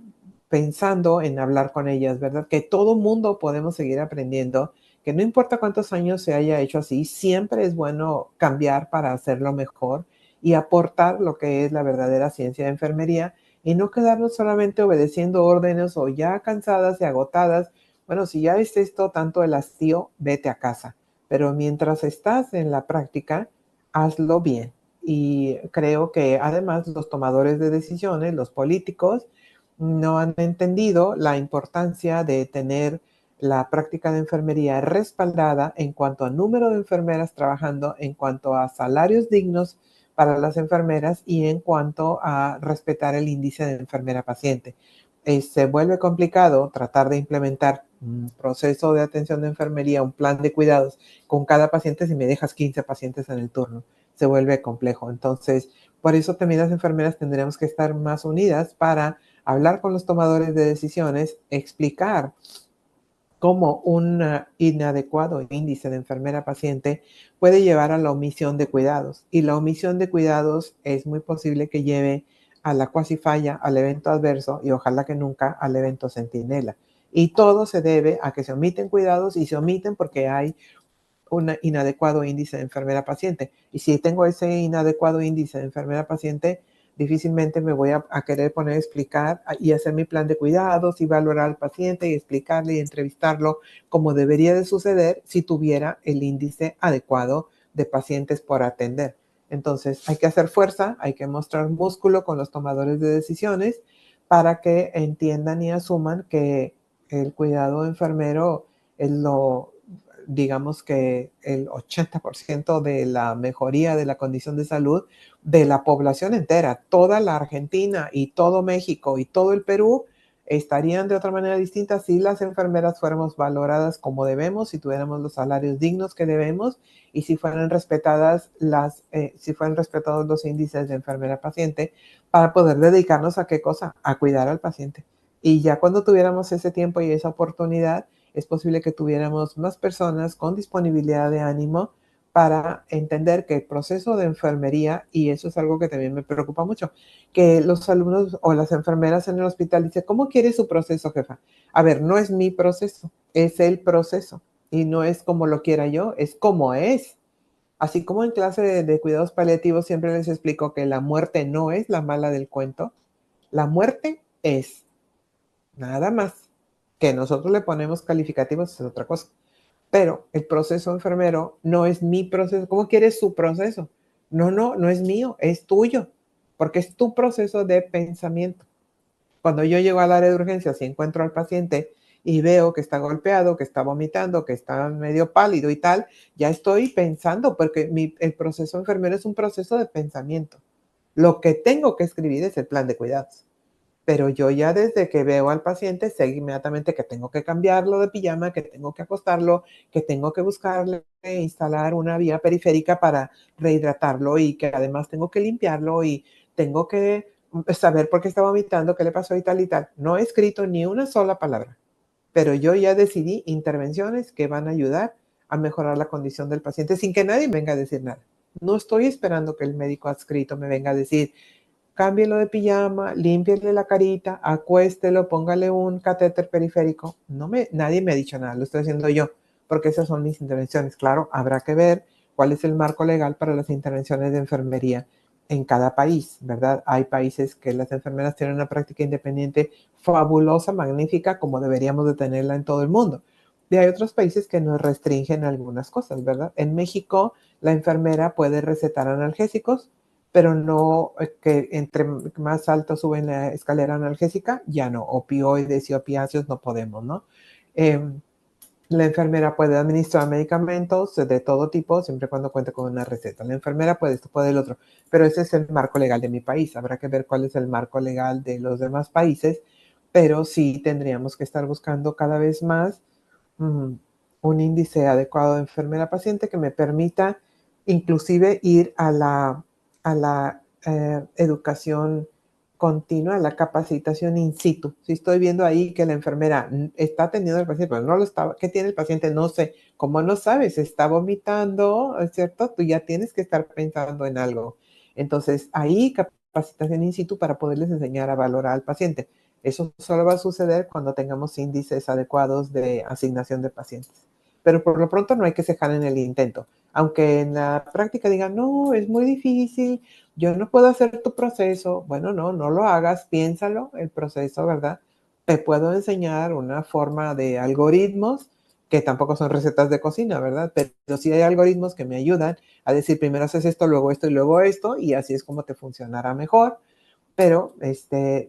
pensando en hablar con ellas, ¿verdad? Que todo mundo podemos seguir aprendiendo, que no importa cuántos años se haya hecho así, siempre es bueno cambiar para hacerlo mejor y aportar lo que es la verdadera ciencia de enfermería y no quedarnos solamente obedeciendo órdenes o ya cansadas y agotadas. Bueno, si ya es esto tanto el hastío, vete a casa. Pero mientras estás en la práctica, hazlo bien. Y creo que además los tomadores de decisiones, los políticos, no han entendido la importancia de tener la práctica de enfermería respaldada en cuanto a número de enfermeras trabajando, en cuanto a salarios dignos para las enfermeras y en cuanto a respetar el índice de enfermera paciente. Se vuelve complicado tratar de implementar un proceso de atención de enfermería, un plan de cuidados con cada paciente si me dejas 15 pacientes en el turno. Se vuelve complejo. Entonces, por eso también las enfermeras tendremos que estar más unidas para hablar con los tomadores de decisiones, explicar cómo un inadecuado índice de enfermera paciente puede llevar a la omisión de cuidados. Y la omisión de cuidados es muy posible que lleve a la cuasi falla, al evento adverso y ojalá que nunca al evento centinela. Y todo se debe a que se omiten cuidados y se omiten porque hay un inadecuado índice de enfermera paciente. Y si tengo ese inadecuado índice de enfermera paciente, difícilmente me voy a querer poner a explicar y hacer mi plan de cuidados y valorar al paciente y explicarle y entrevistarlo como debería de suceder si tuviera el índice adecuado de pacientes por atender. Entonces hay que hacer fuerza, hay que mostrar músculo con los tomadores de decisiones para que entiendan y asuman que el cuidado enfermero es lo, digamos que el 80% de la mejoría de la condición de salud de la población entera. Toda la Argentina y todo México y todo el Perú estarían de otra manera distinta si las enfermeras fuéramos valoradas como debemos, si tuviéramos los salarios dignos que debemos y si fueran respetadas si fueran respetados los índices de enfermera-paciente para poder dedicarnos a qué cosa, a cuidar al paciente. Y ya cuando tuviéramos ese tiempo y esa oportunidad, es posible que tuviéramos más personas con disponibilidad de ánimo para entender que el proceso de enfermería, y eso es algo que también me preocupa mucho, que los alumnos o las enfermeras en el hospital dicen, ¿cómo quiere su proceso, jefa? A ver, no es mi proceso, es el proceso. Y no es como lo quiera yo, es como es. Así como en clase de cuidados paliativos siempre les explico que la muerte no es la mala del cuento, la muerte es nada más. Que nosotros le ponemos calificativos es otra cosa. Pero el proceso enfermero no es mi proceso. ¿Cómo quieres su proceso? No es mío, es tuyo, porque es tu proceso de pensamiento. Cuando yo llego al área de urgencias y encuentro al paciente y veo que está golpeado, que está vomitando, que está medio pálido y tal, ya estoy pensando, porque el proceso enfermero es un proceso de pensamiento. Lo que tengo que escribir es el plan de cuidados. Pero yo ya desde que veo al paciente sé inmediatamente que tengo que cambiarlo de pijama, que tengo que acostarlo, que tengo que buscarle, instalar una vía periférica para rehidratarlo y que además tengo que limpiarlo y tengo que saber por qué está vomitando, qué le pasó y tal y tal. No he escrito ni una sola palabra, pero yo ya decidí intervenciones que van a ayudar a mejorar la condición del paciente sin que nadie venga a decir nada. No estoy esperando que el médico adscrito me venga a decir, cámbielo de pijama, límpiele la carita, acuéstelo, póngale un catéter periférico. Nadie me ha dicho nada, lo estoy haciendo yo, porque esas son mis intervenciones. Claro, habrá que ver cuál es el marco legal para las intervenciones de enfermería en cada país, ¿verdad? Hay países que las enfermeras tienen una práctica independiente fabulosa, magnífica, como deberíamos de tenerla en todo el mundo. Y hay otros países que nos restringen algunas cosas, ¿verdad? En México, la enfermera puede recetar analgésicos, pero no que entre más alto suben la escalera analgésica, ya no, opioides y opiáceos no podemos, ¿no? La enfermera puede administrar medicamentos de todo tipo, siempre y cuando cuente con una receta. La enfermera puede esto, puede el otro, pero ese es el marco legal de mi país. Habrá que ver cuál es el marco legal de los demás países, pero sí tendríamos que estar buscando cada vez más un índice adecuado de enfermera-paciente que me permita inclusive ir a la educación continua, a la capacitación in situ. Si estoy viendo ahí que la enfermera está atendiendo al paciente, pero no lo está, ¿qué tiene el paciente? No sé. Como no sabes, está vomitando, ¿cierto? Tú ya tienes que estar pensando en algo. Entonces, ahí capacitación in situ para poderles enseñar a valorar al paciente. Eso solo va a suceder cuando tengamos índices adecuados de asignación de pacientes. Pero por lo pronto no hay que cejar en el intento. Aunque en la práctica digan, no, es muy difícil, yo no puedo hacer tu proceso. Bueno, no lo hagas, piénsalo, el proceso, ¿verdad? Te puedo enseñar una forma de algoritmos que tampoco son recetas de cocina, ¿verdad? Pero sí hay algoritmos que me ayudan a decir, primero haces esto y luego esto, y así es como te funcionará mejor. Pero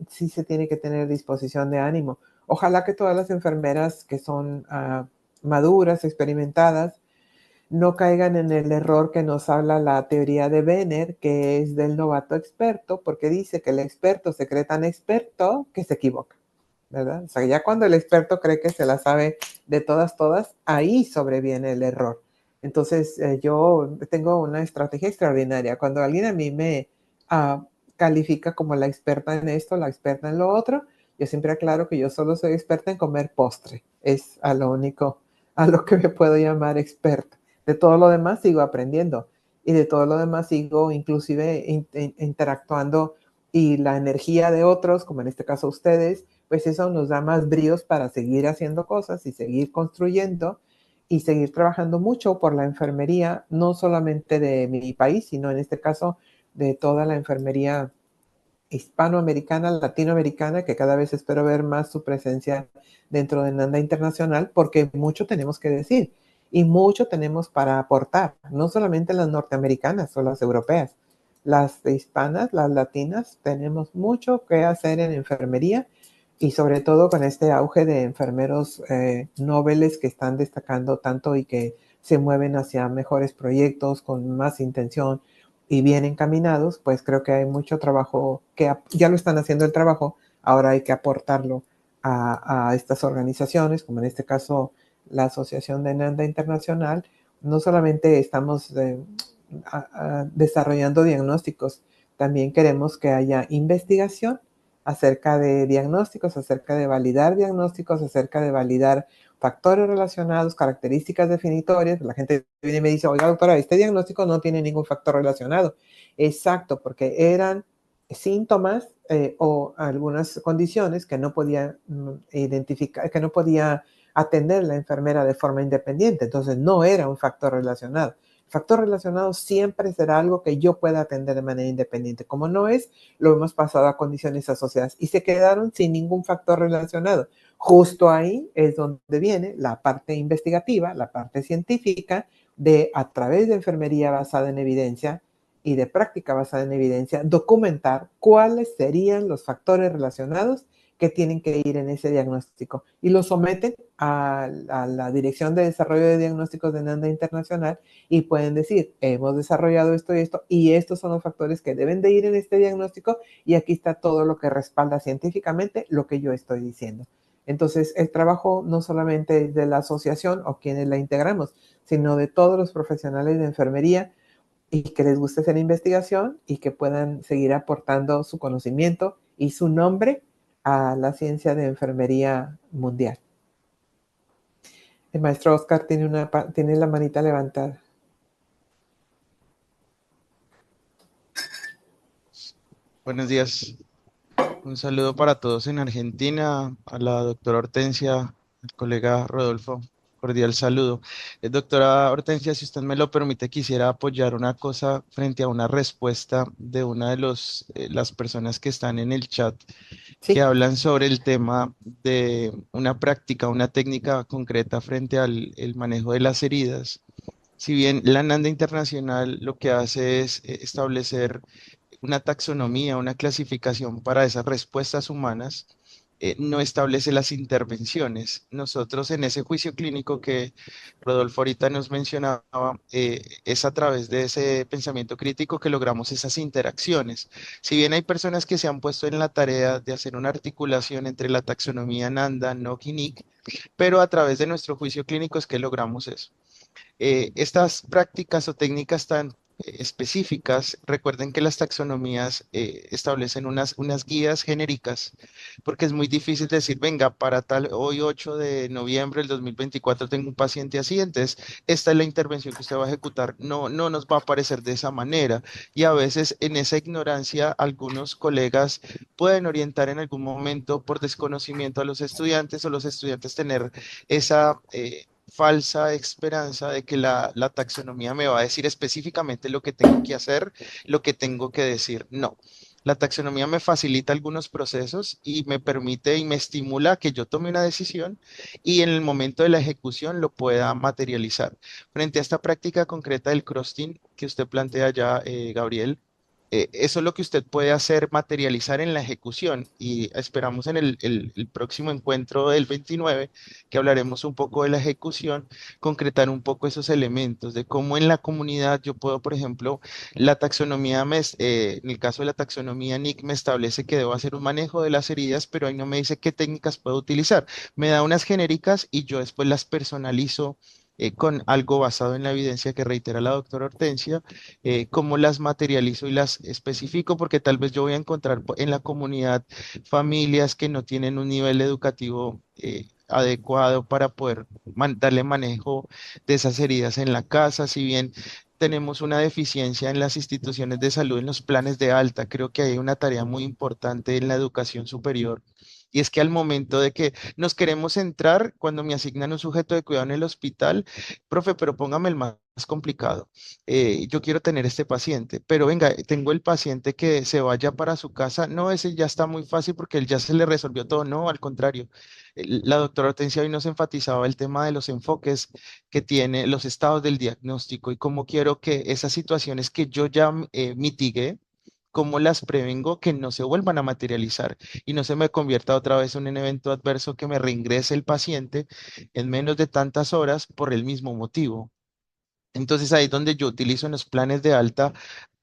sí se tiene que tener disposición de ánimo. Ojalá que todas las enfermeras que son maduras, experimentadas, no caigan en el error que nos habla la teoría de Benner, que es del novato experto, porque dice que el experto se cree tan experto que se equivoca, ¿verdad? O sea, ya cuando el experto cree que se la sabe de todas, ahí sobreviene el error. Entonces, yo tengo una estrategia extraordinaria. Cuando alguien a mí me califica como la experta en esto, la experta en lo otro, yo siempre aclaro que yo solo soy experta en comer postre. Es a lo único a lo que me puedo llamar experta. De todo lo demás sigo aprendiendo y de todo lo demás sigo inclusive interactuando y la energía de otros, como en este caso ustedes, pues eso nos da más bríos para seguir haciendo cosas y seguir construyendo y seguir trabajando mucho por la enfermería, no solamente de mi país, sino en este caso de toda la enfermería hispanoamericana, latinoamericana, que cada vez espero ver más su presencia dentro de Nanda Internacional, porque mucho tenemos que decir y mucho tenemos para aportar, no solamente las norteamericanas o las europeas, las hispanas, las latinas, tenemos mucho que hacer en enfermería y sobre todo con este auge de enfermeros nobles que están destacando tanto y que se mueven hacia mejores proyectos con más intención y bien encaminados, pues creo que hay mucho trabajo que ya lo están haciendo el trabajo, ahora hay que aportarlo a estas organizaciones, como en este caso la Asociación de NANDA Internacional, no solamente estamos desarrollando diagnósticos, también queremos que haya investigación acerca de diagnósticos, acerca de validar diagnósticos, acerca de validar factores relacionados, características definitorias. La gente viene y me dice, oiga, doctora, este diagnóstico no tiene ningún factor relacionado. Exacto, porque eran síntomas o algunas condiciones que no podía identificar, que no podía atender la enfermera de forma independiente. Entonces no era un factor relacionado. El factor relacionado siempre será algo que yo pueda atender de manera independiente. Como no es, lo hemos pasado a condiciones asociadas y se quedaron sin ningún factor relacionado. Justo ahí es donde viene la parte investigativa, la parte científica de, a través de enfermería basada en evidencia y de práctica basada en evidencia, documentar cuáles serían los factores relacionados que tienen que ir en ese diagnóstico y lo someten a la Dirección de Desarrollo de Diagnósticos de NANDA Internacional y pueden decir, hemos desarrollado esto y estos son los factores que deben de ir en este diagnóstico y aquí está todo lo que respalda científicamente lo que yo estoy diciendo. Entonces, el trabajo no solamente es de la asociación o quienes la integramos, sino de todos los profesionales de enfermería y que les guste hacer investigación y que puedan seguir aportando su conocimiento y su nombre a la ciencia de enfermería mundial. El maestro Oscar tiene la manita levantada. Buenos días. Un saludo para todos en Argentina, a la doctora Hortensia, al colega Rodolfo. Cordial saludo. Doctora Hortensia, si usted me lo permite, quisiera apoyar una cosa frente a una respuesta de una de las personas que están en el chat, Sí. que hablan sobre el tema de una práctica, una técnica concreta frente al el manejo de las heridas. Si bien la NANDA Internacional lo que hace es establecer una taxonomía, una clasificación para esas respuestas humanas, no establece las intervenciones. Nosotros en ese juicio clínico que Rodolfo ahorita nos mencionaba, es a través de ese pensamiento crítico que logramos esas interacciones. Si bien hay personas que se han puesto en la tarea de hacer una articulación entre la taxonomía NANDA, NOC y NIC, pero a través de nuestro juicio clínico es que logramos eso. Estas prácticas o técnicas tan específicas, recuerden que las taxonomías establecen unas guías genéricas, porque es muy difícil decir, venga, para tal, hoy 8 de noviembre del 2024 tengo un paciente así, entonces esta es la intervención que usted va a ejecutar. No, no nos va a aparecer de esa manera. Y a veces en esa ignorancia, algunos colegas pueden orientar en algún momento por desconocimiento a los estudiantes o los estudiantes tener esa falsa esperanza de que la taxonomía me va a decir específicamente lo que tengo que hacer, lo que tengo que decir. No. La taxonomía me facilita algunos procesos y me permite y me estimula que yo tome una decisión y en el momento de la ejecución lo pueda materializar. Frente a esta práctica concreta del crosting que usted plantea ya, Gabriel, eso es lo que usted puede hacer, materializar en la ejecución y esperamos en el próximo encuentro del 29, que hablaremos un poco de la ejecución, concretar un poco esos elementos de cómo en la comunidad yo puedo, por ejemplo, la taxonomía, en el caso de la taxonomía NIC me establece que debo hacer un manejo de las heridas, pero ahí no me dice qué técnicas puedo utilizar. Me da unas genéricas y yo después las personalizo con algo basado en la evidencia que reitera la doctora Hortensia, cómo las materializo y las especifico, porque tal vez yo voy a encontrar en la comunidad familias que no tienen un nivel educativo adecuado para poder darle manejo de esas heridas en la casa, si bien tenemos una deficiencia en las instituciones de salud, en los planes de alta. Creo que hay una tarea muy importante en la educación superior. Y es que al momento de que nos queremos entrar, cuando me asignan un sujeto de cuidado en el hospital, profe, pero póngame el más complicado. Yo quiero tener este paciente, pero venga, tengo el paciente que se vaya para su casa. No, ese ya está muy fácil porque él ya se le resolvió todo. No, al contrario. La doctora Hortensia hoy nos enfatizaba el tema de los enfoques que tiene los estados del diagnóstico y cómo quiero que esas situaciones que yo ya mitigué, cómo las prevengo que no se vuelvan a materializar y no se me convierta otra vez en un evento adverso que me reingrese el paciente en menos de tantas horas por el mismo motivo. Entonces ahí es donde yo utilizo en los planes de alta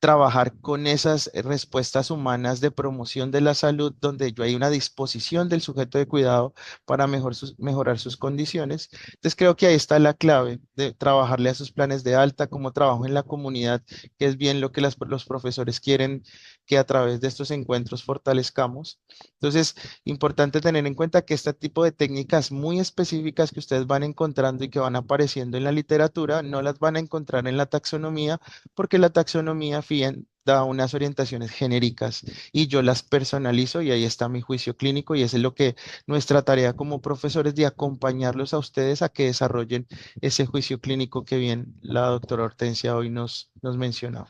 trabajar con esas respuestas humanas de promoción de la salud, donde yo hay una disposición del sujeto de cuidado para mejorar sus condiciones. Entonces creo que ahí está la clave de trabajarle a sus planes de alta, como trabajo en la comunidad, que es bien lo que los profesores quieren que a través de estos encuentros fortalezcamos. Entonces, importante tener en cuenta que este tipo de técnicas muy específicas que ustedes van encontrando y que van apareciendo en la literatura, no las van a encontrar en la taxonomía, porque la taxonomía FIEN da unas orientaciones genéricas y yo las personalizo y ahí está mi juicio clínico y eso es lo que nuestra tarea como profesores de acompañarlos a ustedes a que desarrollen ese juicio clínico que bien la doctora Hortensia hoy nos mencionó.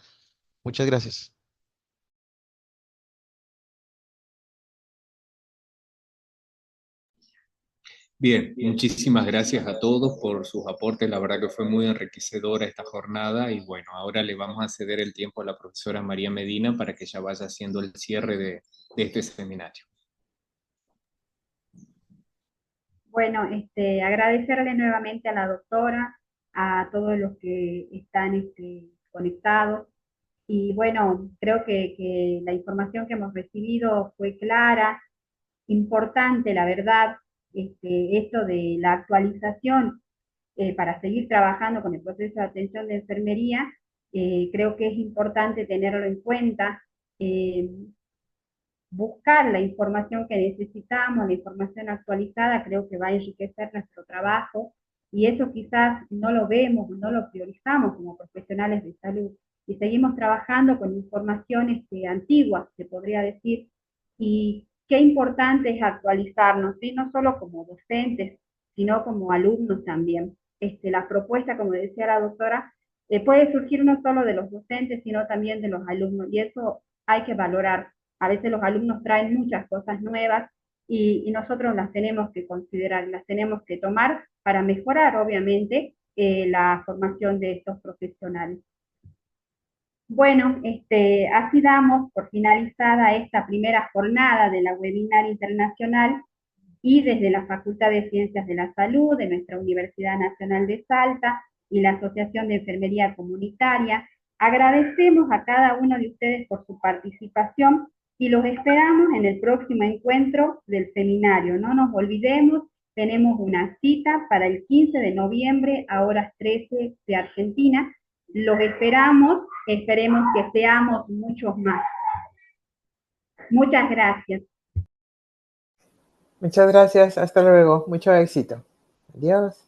Muchas gracias. Bien, muchísimas gracias a todos por sus aportes. La verdad que fue muy enriquecedora esta jornada y bueno, ahora le vamos a ceder el tiempo a la profesora María Medina para que ella vaya haciendo el cierre de este seminario. Bueno, agradecerle nuevamente a la doctora, a todos los que están conectados. Y bueno, creo que la información que hemos recibido fue clara, importante, la verdad, esto de la actualización para seguir trabajando con el proceso de atención de enfermería, creo que es importante tenerlo en cuenta. eh, Buscar la información que necesitamos, la información actualizada, creo que va a enriquecer nuestro trabajo y eso quizás no lo vemos, no lo priorizamos como profesionales de salud y seguimos trabajando con información antigua, se podría decir, y qué importante es actualizarnos, ¿sí? No solo como docentes, sino como alumnos también. La propuesta, como decía la doctora, puede surgir no solo de los docentes, sino también de los alumnos, y eso hay que valorar. A veces los alumnos traen muchas cosas nuevas y nosotros las tenemos que considerar, las tenemos que tomar para mejorar, obviamente, la formación de estos profesionales. Bueno, así damos por finalizada esta primera jornada de la webinar internacional y desde la Facultad de Ciencias de la Salud de nuestra Universidad Nacional de Salta y la Asociación de Enfermería Comunitaria, agradecemos a cada uno de ustedes por su participación y los esperamos en el próximo encuentro del seminario. No nos olvidemos, tenemos una cita para el 15 de noviembre a horas 13 de Argentina. Los esperamos, esperemos que seamos muchos más. Muchas gracias. Muchas gracias, hasta luego, mucho éxito. Adiós.